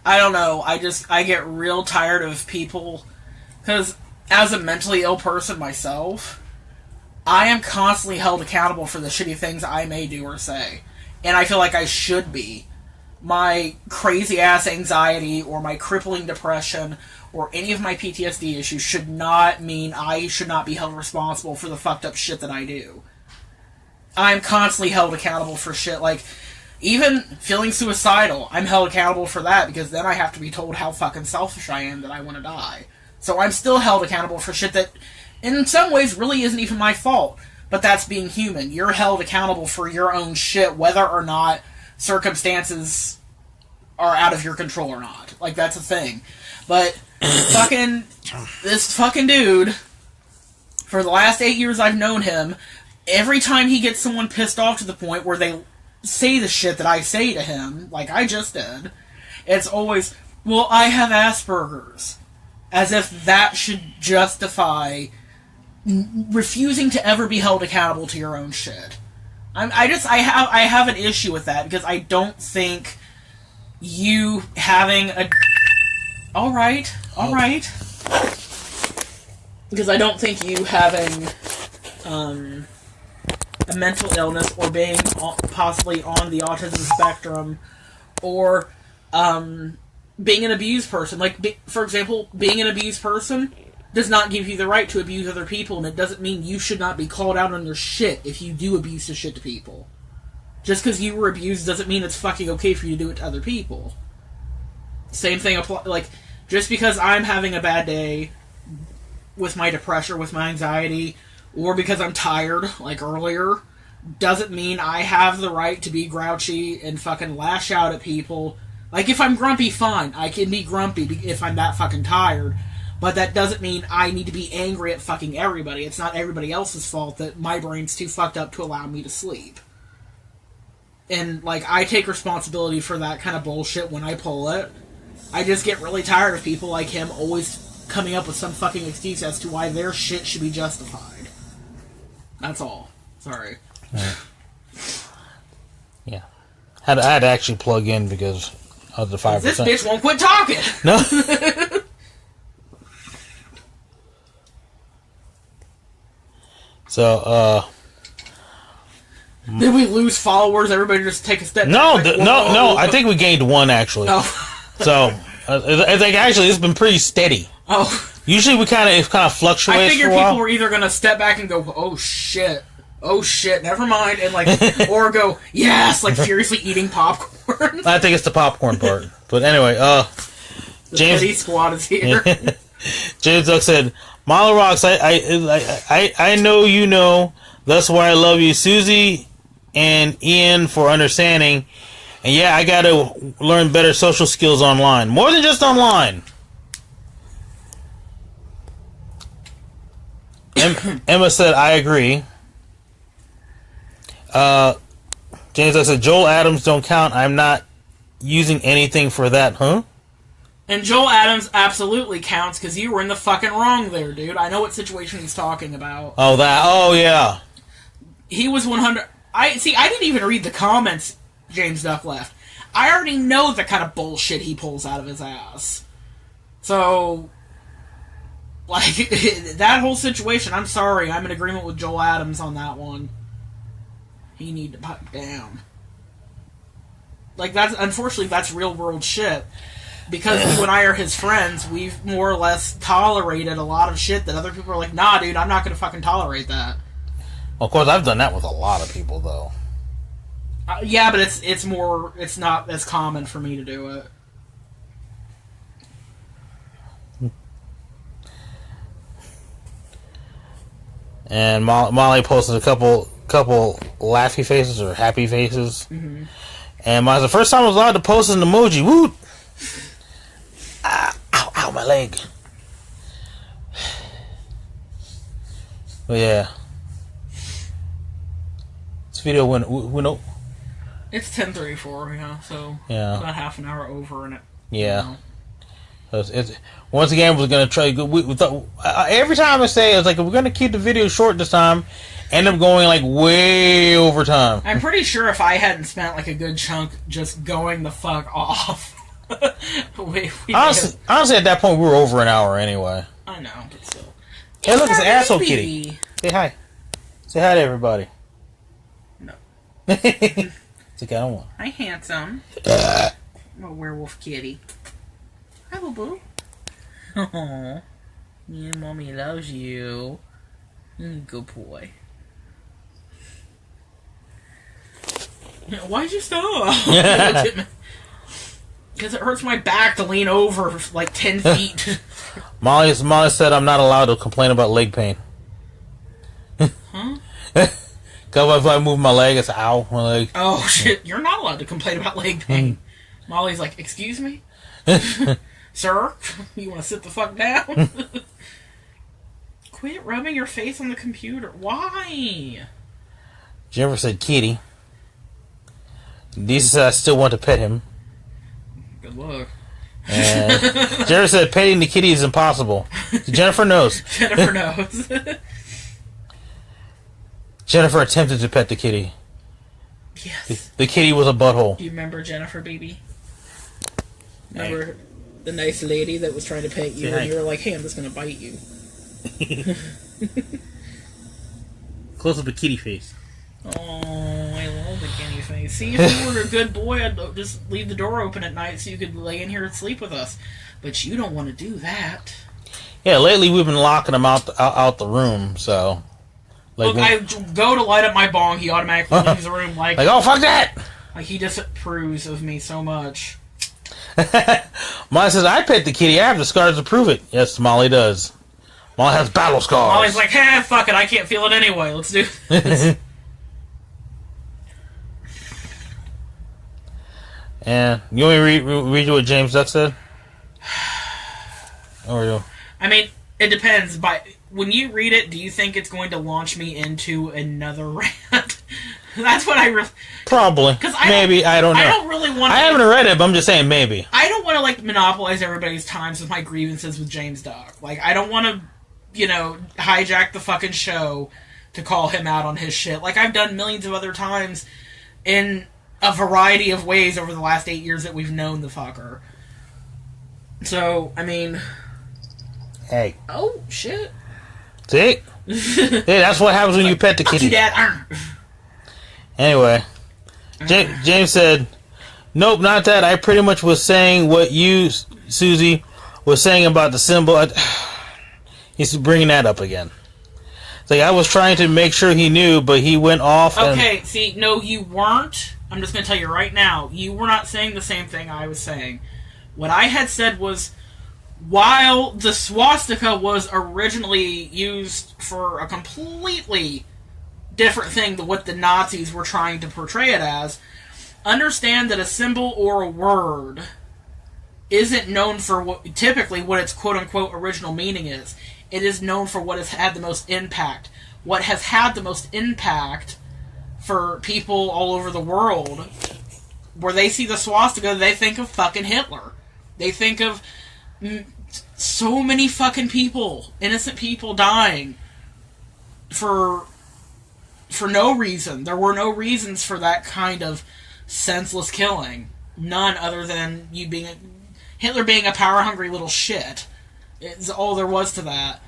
don't know. I get real tired of people, because as a mentally ill person myself, I am constantly held accountable for the shitty things I may do or say. And I feel like I should be. My crazy-ass anxiety or my crippling depression or any of my PTSD issues should not mean I should not be held responsible for the fucked up shit that I do. I'm constantly held accountable for shit. Like, even feeling suicidal, I'm held accountable for that, because then I have to be told how fucking selfish I am that I want to die. So I'm still held accountable for shit that in some ways really isn't even my fault, but that's being human. You're held accountable for your own shit, whether or not circumstances are out of your control or not. Like, that's a thing. But this fucking dude, for the last 8 years I've known him, every time he gets someone pissed off to the point where they say the shit that I say to him, like I just did, it's always, well, I have Asperger's. As if that should justify refusing to ever be held accountable to your own shit. I have an issue with that, because I don't think you having a... Alright. Because I don't think you having a mental illness, or being possibly on the autism spectrum, or being an abused person. Like, for example, being an abused person does not give you the right to abuse other people, and it doesn't mean you should not be called out on your shit if you do abuse the shit to people. Just because you were abused doesn't mean it's fucking okay for you to do it to other people. Same thing applies. Like, just because I'm having a bad day with my depression, with my anxiety, or because I'm tired, like earlier, doesn't mean I have the right to be grouchy and fucking lash out at people. Like, if I'm grumpy, fine. I can be grumpy if I'm that fucking tired. But that doesn't mean I need to be angry at fucking everybody. It's not everybody else's fault that my brain's too fucked up to allow me to sleep. And, like, I take responsibility for that kind of bullshit when I pull it. I just get really tired of people like him always coming up with some fucking excuse as to why their shit should be justified. That's all. Sorry. Right. Yeah. I had to actually plug in because of the 5%. This bitch won't quit talking! No. So, did we lose followers? Everybody just take a step no, back? No. I think we gained one, actually. Oh. So, I think actually it's been pretty steady. Oh. Usually it kind of fluctuates. I figure for a while. people were either gonna step back and go, "Oh shit, never mind," and like, or go, "Yes," like furiously eating popcorn. I think it's the popcorn part. But anyway, the James pity squad is here. James Duck said, "Molly rocks. I know you know. That's why I love you, Susie and Ian, for understanding. And yeah, I gotta learn better social skills online, more than just online." Emma said, "I agree." James Duck said, "Joel Adams don't count. I'm not using anything for that, huh?" And Joel Adams absolutely counts because you were in the fucking wrong there, dude. I know what situation he's talking about. Oh yeah. He was 100. I didn't even read the comments James Duck left. I already know the kind of bullshit he pulls out of his ass. So, like, that whole situation, I'm sorry, I'm in agreement with Joel Adams on that one. He need to pipe down. Like, unfortunately, that's real world shit. Because you and I are his friends, we've more or less tolerated a lot of shit that other people are like, nah, dude, I'm not going to fucking tolerate that. Well, of course, I've done that with a lot of people, though. Yeah, but it's not as common for me to do it. And Molly posted a couple laughy faces or happy faces. Mm-hmm. And the first time I was allowed to post an emoji. Woo! Ow, my leg. But yeah. This video went It's 10:34, so yeah, about half an hour over in it. Yeah. It's once again, we're gonna try. We thought, every time I say it's like we're gonna keep the video short this time, end up going like way over time. I'm pretty sure if I hadn't spent like a good chunk just going the fuck off, honestly, at that point we were over an hour anyway. I know, but still. Hey, look, it's an asshole kitty. Say hi. Say hi to everybody. No. It's okay, I don't want. Hi, handsome. A werewolf kitty. Hi, boo boo. Oh, yeah, mommy loves you. Good boy. Why'd you stop? Because it hurts my back to lean over like 10 feet. Molly said I'm not allowed to complain about leg pain. Huh? Because if I move my leg, it's ow, my leg. Oh, shit. You're not allowed to complain about leg pain. Molly's like, excuse me? Sir? You want to sit the fuck down? Quit rubbing your face on the computer. Why? Jennifer said kitty. Lisa said I still want to pet him. Good luck. And Jennifer said petting the kitty is impossible. Jennifer knows. Jennifer knows. Jennifer attempted to pet the kitty. Yes. The kitty was a butthole. Do you remember Jennifer, baby? Remember the nice lady that was trying to pet you, and you were like, hey, I'm just going to bite you. Close up the kitty face. Oh, I love the kitty face. See, if you were a good boy, I'd just leave the door open at night so you could lay in here and sleep with us. But you don't want to do that. Yeah, lately we've been locking him out the room, so... Like, look, I go to light up my bong, he automatically leaves the room like... Like, oh, fuck that! Like, he disapproves of me so much. Molly says, I pet the kitty, I have the scars to prove it. Yes, Molly does. Molly has battle scars. Molly's like, hey, fuck it, I can't feel it anyway, let's do this. And you want me to read you what James Duck said? Or you? I mean, it depends. When you read it, do you think it's going to launch me into another rant? That's what I really... Probably. Maybe, I don't know. I don't really want to... I haven't read it, but I'm just saying maybe. I don't want to, like, monopolize everybody's times with my grievances with James Duck. Like, I don't want to, hijack the fucking show to call him out on his shit. Like, I've done millions of other times in a variety of ways over the last 8 years that we've known the fucker. So, I mean... Hey. Oh, shit. See? Hey, that's what happens when you pet the kitty. Fuck you, Dad. Anyway. James said, nope, not that. I pretty much was saying what you, Susie, was saying about the symbol. He's bringing that up again. It's like, I was trying to make sure he knew, but he went off. Okay, see, no, you weren't. I'm just going to tell you right now, you were not saying the same thing I was saying. What I had said was, while the swastika was originally used for a completely different thing than what the Nazis were trying to portray it as, understand that a symbol or a word isn't known for typically what its quote-unquote original meaning is. It is known for what has had the most impact. What has had the most impact for people all over the world, where they see the swastika, they think of fucking Hitler. They think of so many fucking people, innocent people dying for no reason. There were no reasons for that kind of senseless killing. None other than Hitler being a power-hungry little shit. It's all there was to that.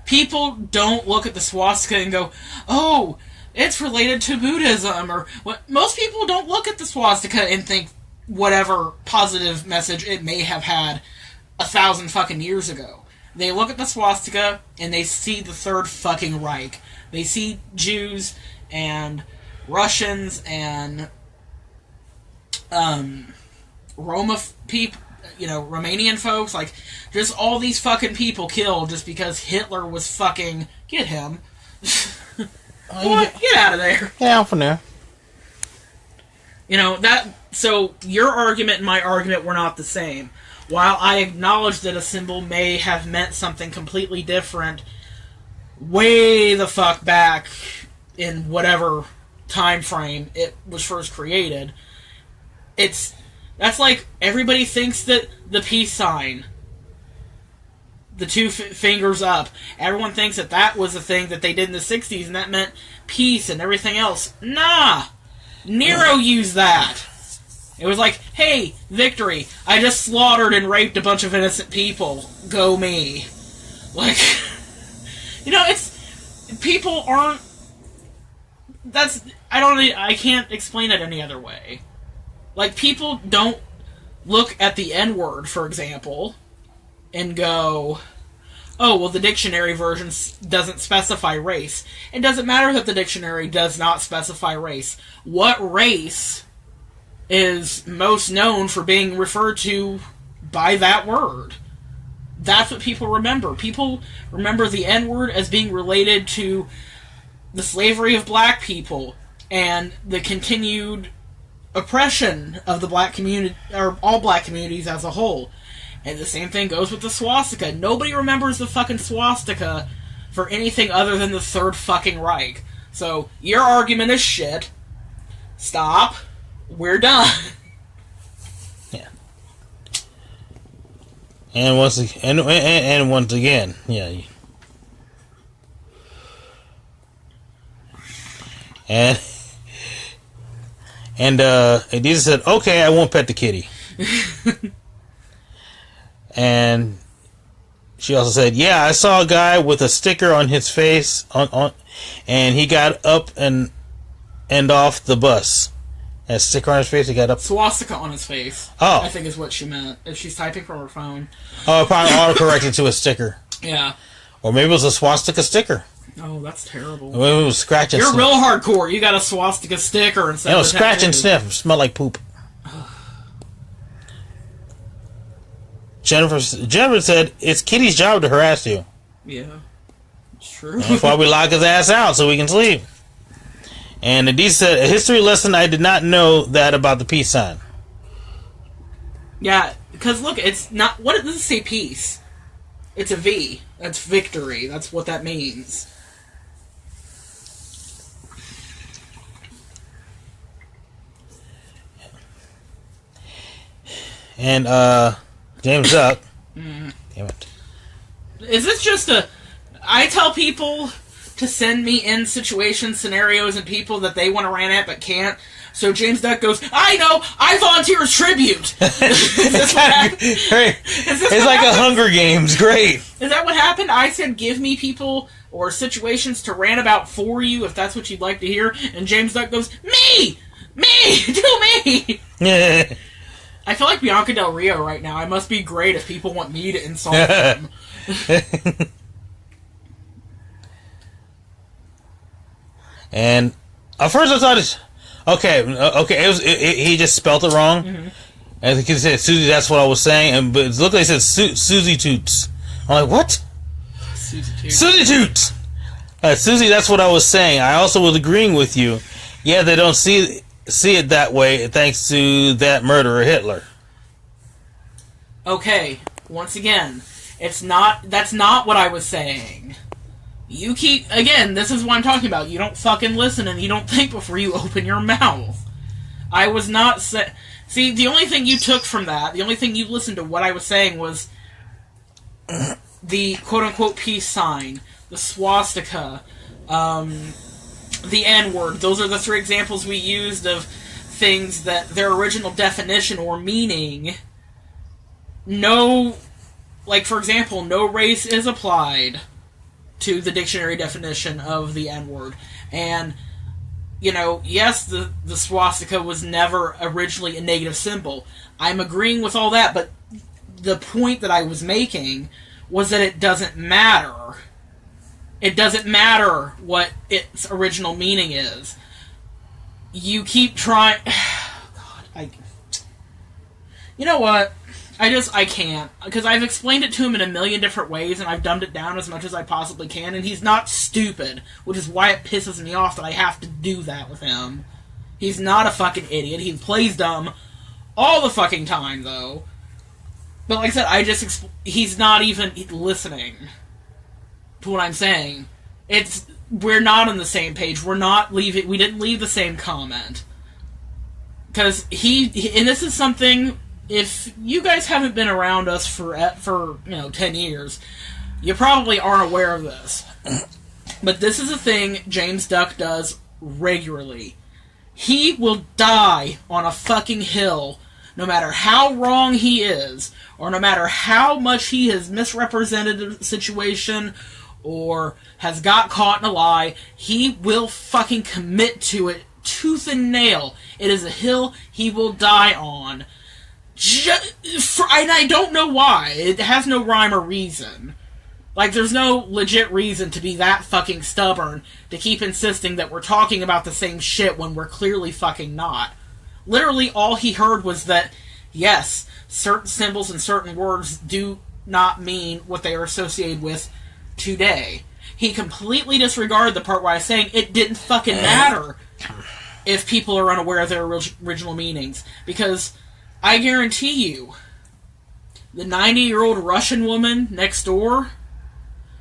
People don't look at the swastika and go, oh, it's related to Buddhism, or what. Most people don't look at the swastika and think whatever positive message it may have had 1,000 fucking years ago. They look at the swastika and they see the Third fucking Reich. They see Jews and Russians and Roma people, Romanian folks, like, just all these fucking people killed just because Hitler was fucking... Get him. What? Get out of there. Yeah, I'm from there. So your argument and my argument were not the same. While I acknowledge that a symbol may have meant something completely different way the fuck back in whatever time frame it was first created, that's like everybody thinks that the peace sign, the two fingers up, everyone thinks that was a thing that they did in the 60s and that meant peace and everything else. Nah! Nero used that. It was like, hey, victory. I just slaughtered and raped a bunch of innocent people. Go me. Like, people aren't... I can't explain it any other way. Like, people don't look at the N-word, for example, and go, oh, well, the dictionary version doesn't specify race. It doesn't matter that the dictionary does not specify race. What race is most known for being referred to by that word? That's what people remember. People remember the N-word as being related to the slavery of black people and the continued oppression of the black community, or all black communities as a whole. And the same thing goes with the swastika. Nobody remembers the fucking swastika for anything other than the Third fucking Reich. So, your argument is shit. Stop. We're done. Yeah. And once again, yeah. And Adiza said, okay, I won't pet the kitty. And she also said, yeah, I saw a guy with a sticker on his face, and he got up and off the bus. A sticker on his face, he got up. Swastika on his face. Oh. I think is what she meant. If she's typing from her phone. Oh, probably autocorrected to a sticker. Yeah. Or maybe it was a swastika sticker. Oh, that's terrible. Or maybe it was scratch and You're sniff. Real hardcore. You got a swastika sticker and No, scratch and sniff. Smell like poop. Jennifer said, it's Kitty's job to harass you. Yeah. It's true. That's why we lock his ass out, so we can sleep. And Adiza said, a history lesson, I did not know that about the peace sign. Yeah, because look, it's not... What does it say peace? It's a V. That's victory. That's what that means. And, James Duck. Damn it. Is this just a... I tell people to send me in situations, scenarios, and people that they want to rant at but can't. So James Duck goes, I know, I volunteer as tribute. It's like a Hunger Games. Great. Is that what happened? I said, give me people or situations to rant about for you if that's what you'd like to hear. And James Duck goes, me! Me! Do me! I feel like Bianca Del Rio right now. I must be great if people want me to insult them. And at first I thought it's okay. He just spelled it wrong. Mm-hmm. And he said Susie. That's what I was saying. But it looked like it said Susie Toots. I'm like, what? Susie Toots. Susie. That's what I was saying. I also was agreeing with you. Yeah, they don't see it that way thanks to that murderer Hitler. Okay, once again, that's not what I was saying. You keep, again, this is what I'm talking about. You don't fucking listen and you don't think before you open your mouth. I was not see, the only thing you took from that, the only thing you listened to what I was saying was the quote-unquote peace sign, the swastika, the N-word. Those are the 3 examples we used of things that their original definition or meaning, like, for example, no race is applied to the dictionary definition of the N-word. And, yes, the swastika was never originally a negative symbol. I'm agreeing with all that, but the point that I was making was that it doesn't matter. It doesn't matter what its original meaning is. You keep trying... God, you know what? I can't. Because I've explained it to him in a million different ways, and I've dumbed it down as much as I possibly can, and he's not stupid, which is why it pisses me off that I have to do that with him. He's not a fucking idiot. He plays dumb all the fucking time, though. But like I said, he's not even listening to what I'm saying. We're not on the same page. We didn't leave the same comment. Because and this is something, if you guys haven't been around us for 10 years, you probably aren't aware of this. But this is a thing James Duck does regularly. He will die on a fucking hill, no matter how wrong he is, or no matter how much he has misrepresented the situation, or has got caught in a lie. He will fucking commit to it tooth and nail. It is a hill he will die on. And I don't know why. It has no rhyme or reason. Like, there's no legit reason to be that fucking stubborn to keep insisting that we're talking about the same shit when we're clearly fucking not. Literally, all he heard was that, yes, certain symbols and certain words do not mean what they are associated with today. He completely disregarded the part where I was saying it didn't fucking matter if people are unaware of their original meanings. Because I guarantee you, the 90-year-old Russian woman next door,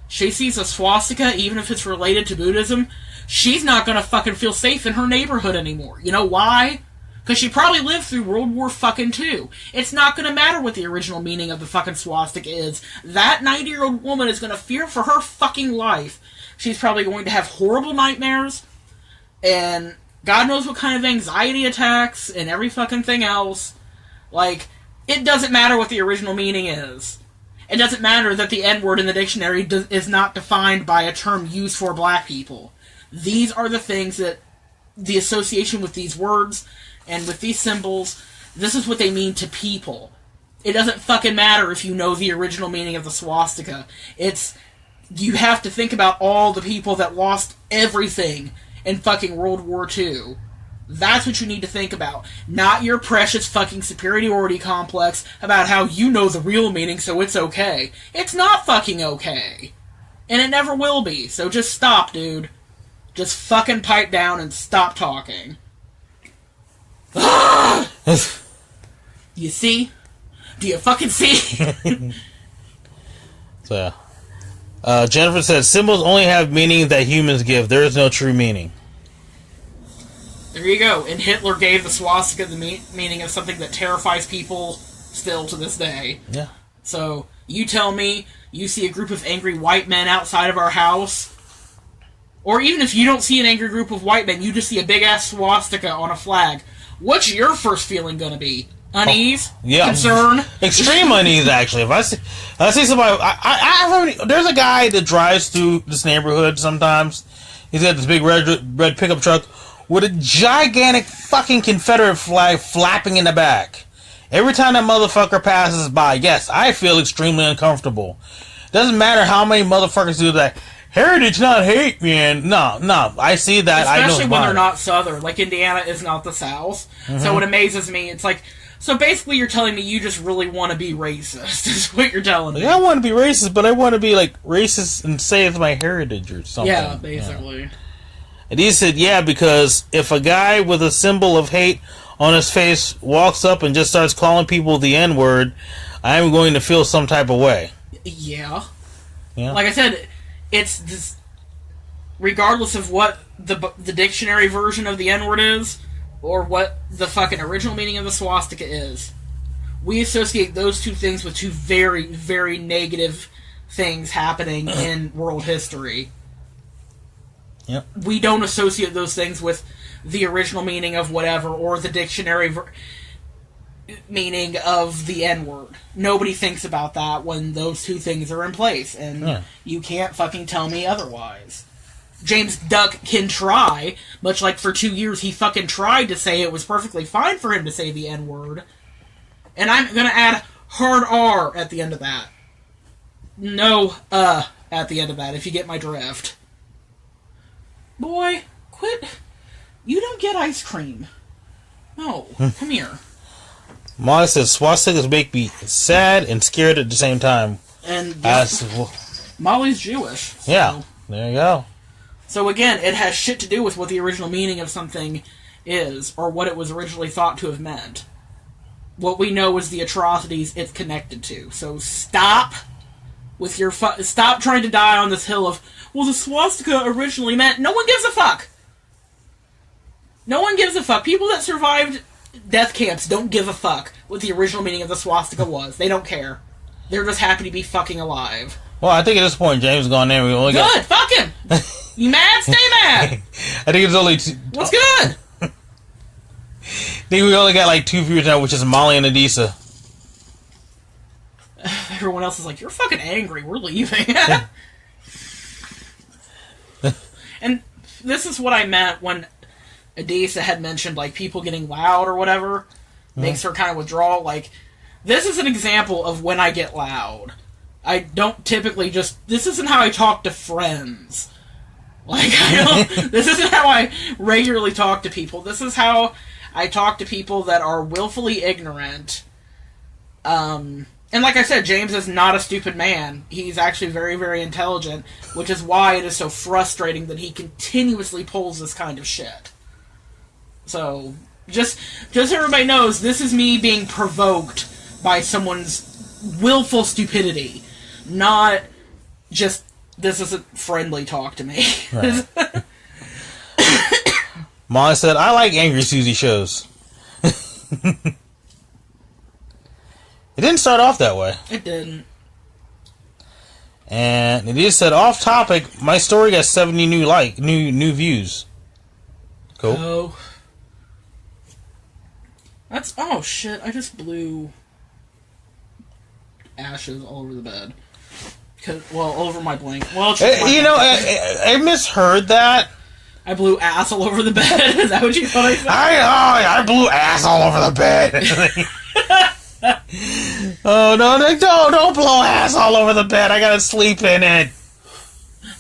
she sees a swastika, even if it's related to Buddhism, she's not gonna fucking feel safe in her neighborhood anymore. You know why? Because she probably lived through World War fucking II. It's not going to matter what the original meaning of the fucking swastika is. That 90-year-old woman is going to fear for her fucking life. She's probably going to have horrible nightmares, and God knows what kind of anxiety attacks, and every fucking thing else. Like, it doesn't matter what the original meaning is. It doesn't matter that the N-word in the dictionary is not defined by a term used for black people. These are the things that the association with these words and with these symbols, this is what they mean to people. It doesn't fucking matter if you know the original meaning of the swastika. You have to think about all the people that lost everything in fucking World War II. That's what you need to think about. Not your precious fucking superiority complex about how you know the real meaning so it's okay. It's not fucking okay. And it never will be. So just stop, dude. Just fucking pipe down and stop talking. You see? Do you fucking see? So, Jennifer says, symbols only have meaning that humans give. There is no true meaning. There you go. And Hitler gave the swastika the meaning of something that terrifies people still to this day. Yeah. So, you tell me you see a group of angry white men outside of our house, or even if you don't see an angry group of white men, you just see a big-ass swastika on a flag. What's your first feeling gonna be? Unease? Yeah. Concern? Extreme unease, actually. If I see somebody... there's a guy that drives through this neighborhood sometimes. He's got this big red pickup truck with a gigantic fucking Confederate flag flapping in the back. Every time that motherfucker passes by, yes, I feel extremely uncomfortable. Doesn't matter how many motherfuckers do that. heritage, not hate, man. No, I see that. Especially I know when they're not Southern. Like, Indiana is not the South. Mm-hmm. So it amazes me. It's like, so basically you're telling me you just really want to be racist, is what you're telling me. I want to be racist, but I want to be, like, racist and say it's my heritage or something. Yeah, basically. Yeah. And he said, yeah, because if a guy with a symbol of hate on his face walks up and just starts calling people the N-word, I'm going to feel some type of way. Yeah. Yeah. Like I said, it's this, regardless of what the dictionary version of the N-word is, or what the fucking original meaning of the swastika is, we associate those two things with two very, very negative things happening in world history. Yep. We don't associate those things with the original meaning of whatever, or the dictionary meaning of the N-word. Nobody thinks about that when those two things are in place, and you can't fucking tell me otherwise. James Duck can try, much like for 2 years he fucking tried to say it was perfectly fine for him to say the N-word, and I'm gonna add hard R at the end of that. No, at the end of that, if you get my drift. Boy, quit. You don't get ice cream. No, come here. Molly says swastikas make me sad and scared at the same time. And Molly's Jewish. So. Yeah, there you go. So again, it has shit to do with what the original meaning of something is, or what it was originally thought to have meant. What we know is the atrocities it's connected to. So stop with your stop trying to die on this hill of, well, the swastika originally meant... No one gives a fuck! No one gives a fuck. People that survived death camps don't give a fuck what the original meaning of the swastika was. They don't care. They're just happy to be fucking alive. Well, I think at this point, James has gone there. We only good! Fuck him! You mad? Stay mad! I think it's only... What's good? I think we only got like 2 viewers now, which is Molly and Adisa. Everyone else is like, you're fucking angry. We're leaving. And this is what I meant when Adisa had mentioned, like, people getting loud or whatever makes her kind of withdraw. Like, this is an example of when I get loud. I don't typically just... This isn't how I talk to friends. Like, this isn't how I regularly talk to people. This is how I talk to people that are willfully ignorant. And like I said, James is not a stupid man. He's actually very, very intelligent, which is why it is so frustrating that he continuously pulls this kind of shit. So, just so everybody knows, this is me being provoked by someone's willful stupidity, not just, this isn't friendly talk to me. Right. Molly said, I like Angry Susie shows. It didn't start off that way. It didn't. And it is said, off topic, my story got 70 new views. Cool. Oh. That's... Oh, shit. I just blew ashes all over the bed. All over my blanket. Well, I misheard that. I blew ass all over the bed. Is that what you thought I said? I blew ass all over the bed. Oh, no, don't blow ass all over the bed. I gotta sleep in it.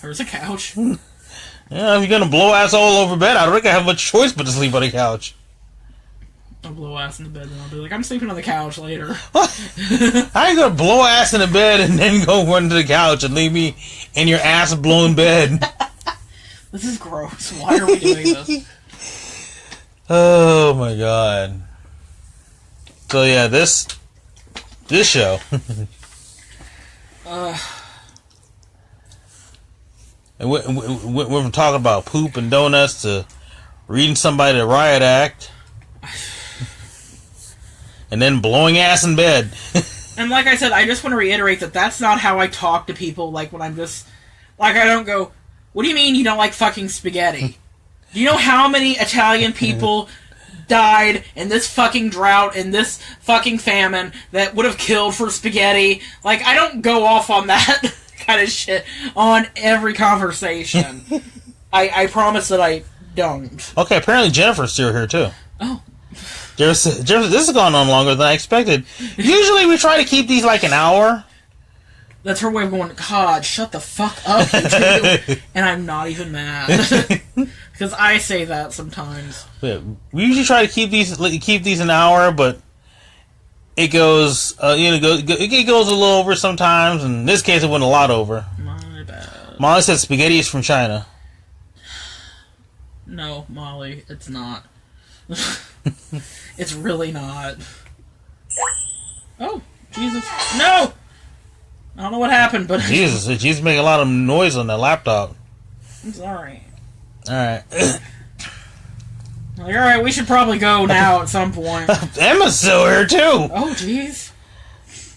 There's a couch. Yeah, if you're gonna blow ass all over bed, I don't think I have much choice but to sleep on the couch. I'll blow ass in the bed, and I'll be like, I'm sleeping on the couch later. I ain't gonna blow ass in the bed and then go run to the couch and leave me in your ass blown bed. This is gross. Why are we doing this? Oh my god. So yeah, this show. And we're from talking about poop and donuts to reading somebody the riot act, and then blowing ass in bed. And like I said, I just want to reiterate that that's not how I talk to people. Like when I'm just like, I don't go, what do you mean you don't like fucking spaghetti? Do you know how many Italian people died in this fucking drought, in this fucking famine, that would have killed for spaghetti? Like, I don't go off on that kind of shit on every conversation. I promise that I don't. Okay, apparently Jennifer's still here too. Oh. Jennifer, this has gone on longer than I expected. Usually we try to keep these like an hour. That's her way of going, God, shut the fuck up, you two. And I'm not even mad. Because I say that sometimes. Yeah, we usually try to keep these an hour, but it goes, it goes a little over sometimes. And in this case, it went a lot over. My bad. Molly said spaghetti is from China. No, Molly, it's not. It's really not. Oh, Jesus. No! I don't know what happened, but... Jesus making a lot of noise on the laptop. I'm sorry. Alright. Alright, we should probably go now at some point. Emma's still here, too! Oh, jeez.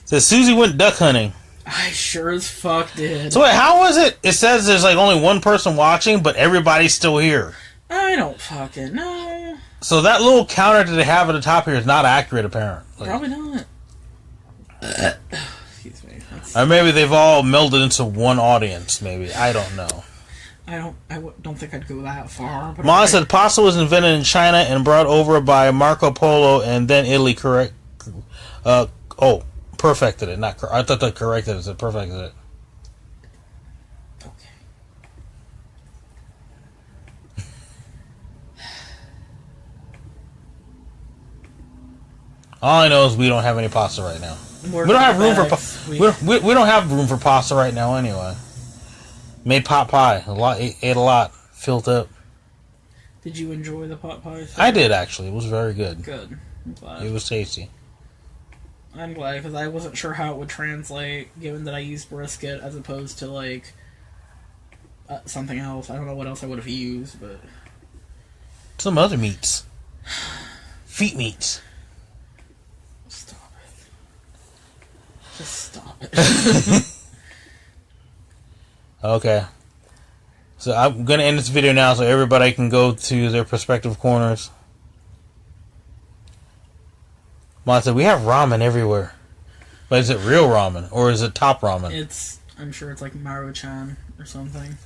Says Susie went duck hunting. I sure as fuck did. So wait, how was it? It says there's like only one person watching, but everybody's still here. I don't fucking know. So that little counter that they have at the top here is not accurate, apparently. Probably not. Excuse me. Or maybe they've all melded into one audience, maybe. I don't know. I don't think I'd go that far. But Mom said pasta was invented in China and brought over by Marco Polo and then Italy perfected it. I thought they corrected it. It perfected it. Okay. All I know is we don't have any pasta right now. We don't have room for we don't have room for pasta right now anyway. Made pot pie. Ate a lot. Filled up. Did you enjoy the pot pie? I did actually. It was very good. Good. I'm glad. It was tasty. I'm glad because I wasn't sure how it would translate, given that I used brisket as opposed to like something else. I don't know what else I would have used, but Some other meats. Feet meats. stop it. Just stop it. Okay. So I'm going to end this video now so everybody can go to their respective corners. Mom said, we have ramen everywhere. But is it real ramen? Or is it top ramen? I'm sure it's like Maruchan or something.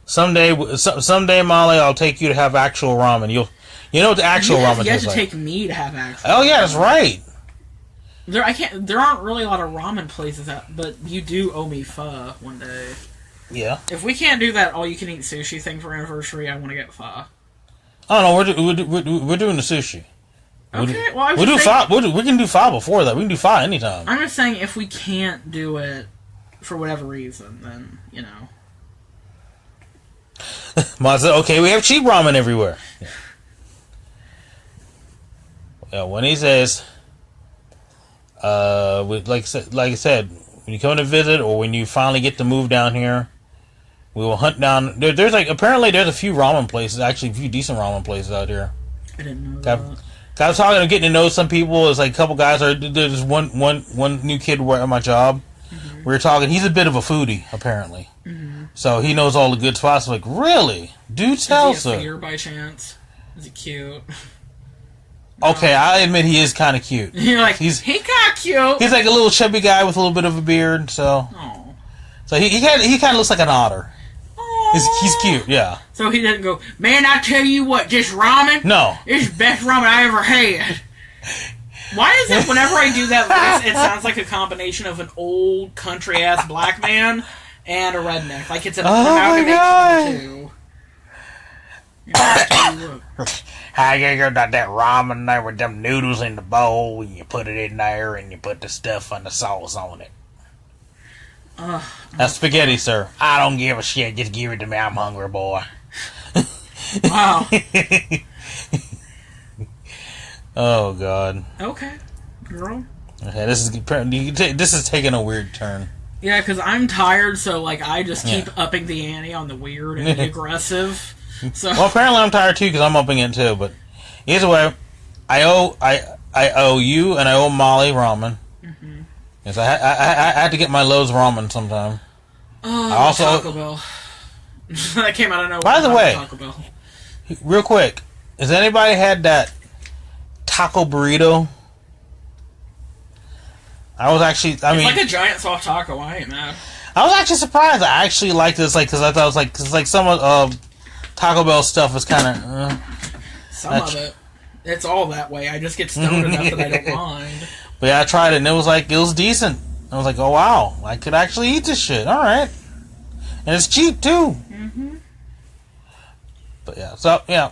Someday, Molly, I'll take you to have actual ramen. You know what the actual ramen tastes like. You have to take me to have actual Oh, yeah, that's right. There aren't really a lot of ramen places but you do owe me pho one day. Yeah. If we can't do that all-you-can-eat sushi thing for anniversary, I want to get pho. Oh, no, we're doing the sushi. Okay, well, we can do pho before that. We can do pho anytime. I'm just saying, if we can't do it for whatever reason, then, you know. Mom said, okay, we have cheap ramen everywhere. Yeah, when he says, like I said, when you come to visit or when you finally get to move down here, we will hunt down. Apparently there's a few ramen places, actually a few decent ramen places out here. I didn't know that. I was getting to know some people. It's like a couple guys. There's one new kid at my job. Mm-hmm. We were talking. He's a bit of a foodie, apparently. Mm-hmm. So he knows all the good spots. Like, really? Do tell, sir. Is he a sir. fair by chance? Is he cute? Okay, I admit he is kind of cute. You're like, he kind of cute. He's like a little chubby guy with a little bit of a beard. So he kind of looks like an otter. He's cute, yeah. So he doesn't go, man, I tell you what, this ramen? No. This is the best ramen I ever had. Why is it whenever I do that voice, it sounds like a combination of an old country-ass black man and a redneck? Like it's an amalgamation of the two. How you got that ramen there with them noodles in the bowl, and you put it in there, and you put the stuff and the sauce on it. That's spaghetti, sir. I don't give a shit. Just give it to me. I'm hungry, boy. Wow. Oh, God. Okay, girl. Okay, this is taking a weird turn. Yeah, because I'm tired, so like I just keep upping the ante on the weird and the aggressive. So well, apparently I'm tired too because I'm upping it too. But either way, I owe you and I owe Molly ramen. Mm-hmm. Yes, I had to get my Lowe's ramen sometime. Oh, I also Taco Bell. That came out of nowhere. By the way, Taco Bell. Real quick, has anybody had that taco burrito? I was actually, it's like a giant soft taco. I ain't mad. I was actually surprised. I actually liked this, because I thought it was cause some of Taco Bell stuff is kind of. Some of it, it's all that way. I just get stoned enough that I don't mind. But yeah, I tried it and it was decent. I was like, oh wow, I could actually eat this shit. All right, and it's cheap too. Mm-hmm. But yeah, so yeah,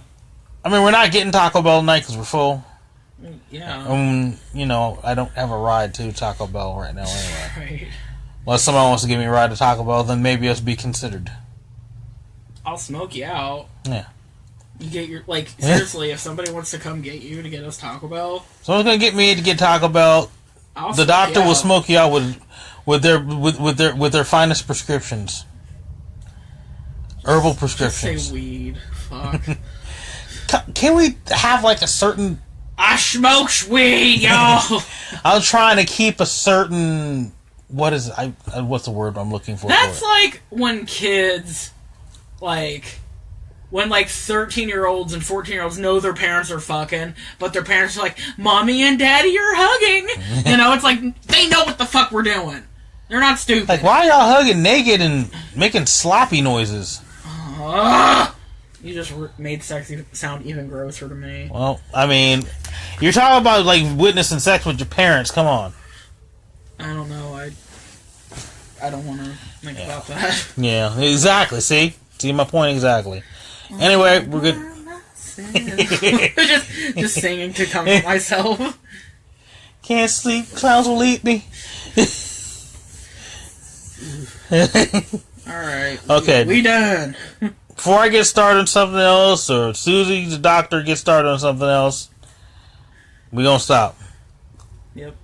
I mean, we're not getting Taco Bell tonight because we're full. Yeah. You know, I don't have a ride to Taco Bell right now anyway. Right. Unless someone wants to give me a ride to Taco Bell, then maybe us be considered. I'll smoke you out. Yeah. You get your seriously. If somebody wants to come get you to get us Taco Bell, Someone's gonna get me to get Taco Bell. The doctor will smoke you out with their finest prescriptions, herbal prescriptions. Just say weed. Fuck. Can we have like a certain? I smoke weed, y'all. I'm trying to keep a certain. What is what's the word I'm looking for? That's like when kids, when 13-year-olds and 14-year-olds know their parents are fucking, but their parents are like, "Mommy and Daddy are hugging." You know, it's like they know what the fuck we're doing. They're not stupid. Like, why are y'all hugging naked and making sloppy noises? You just made sexy sound even grosser to me. Well, I mean, you're talking about like witnessing sex with your parents. Come on. I don't know. I don't want to think about that. Yeah, exactly. See my point exactly. Anyway, we're good. just singing to comfort myself. Can't sleep, clowns will eat me. Alright. Okay. We done. Before I get started on something else, or Susie, the doctor, gets started on something else, we gonna stop. Yep.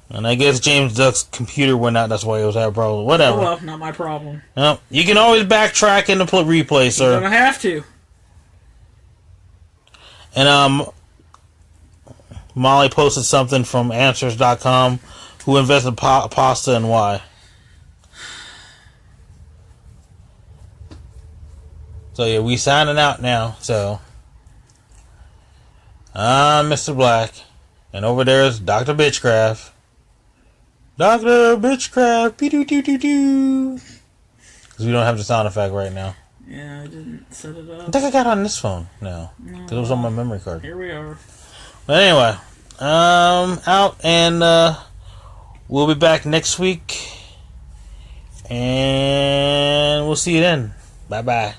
And I guess James Duck's computer went out, that's why he was having a problem. Whatever. Oh well, not my problem. No, you can always backtrack in the replay, sir. You're gonna have to. And Molly posted something from Answers.com. Who invested pasta and why? So yeah, we signing out now. So I'm Mr. Blak, and over there is Dr. Bitchcraft. Dr. Bitchcraft, doo-doo-doo-doo-doo. Because we don't have the sound effect right now. Yeah, I didn't set it up. I think I got it on this phone now. Because it was on my memory card. Here we are. But anyway, out, and we'll be back next week. And we'll see you then. Bye-bye.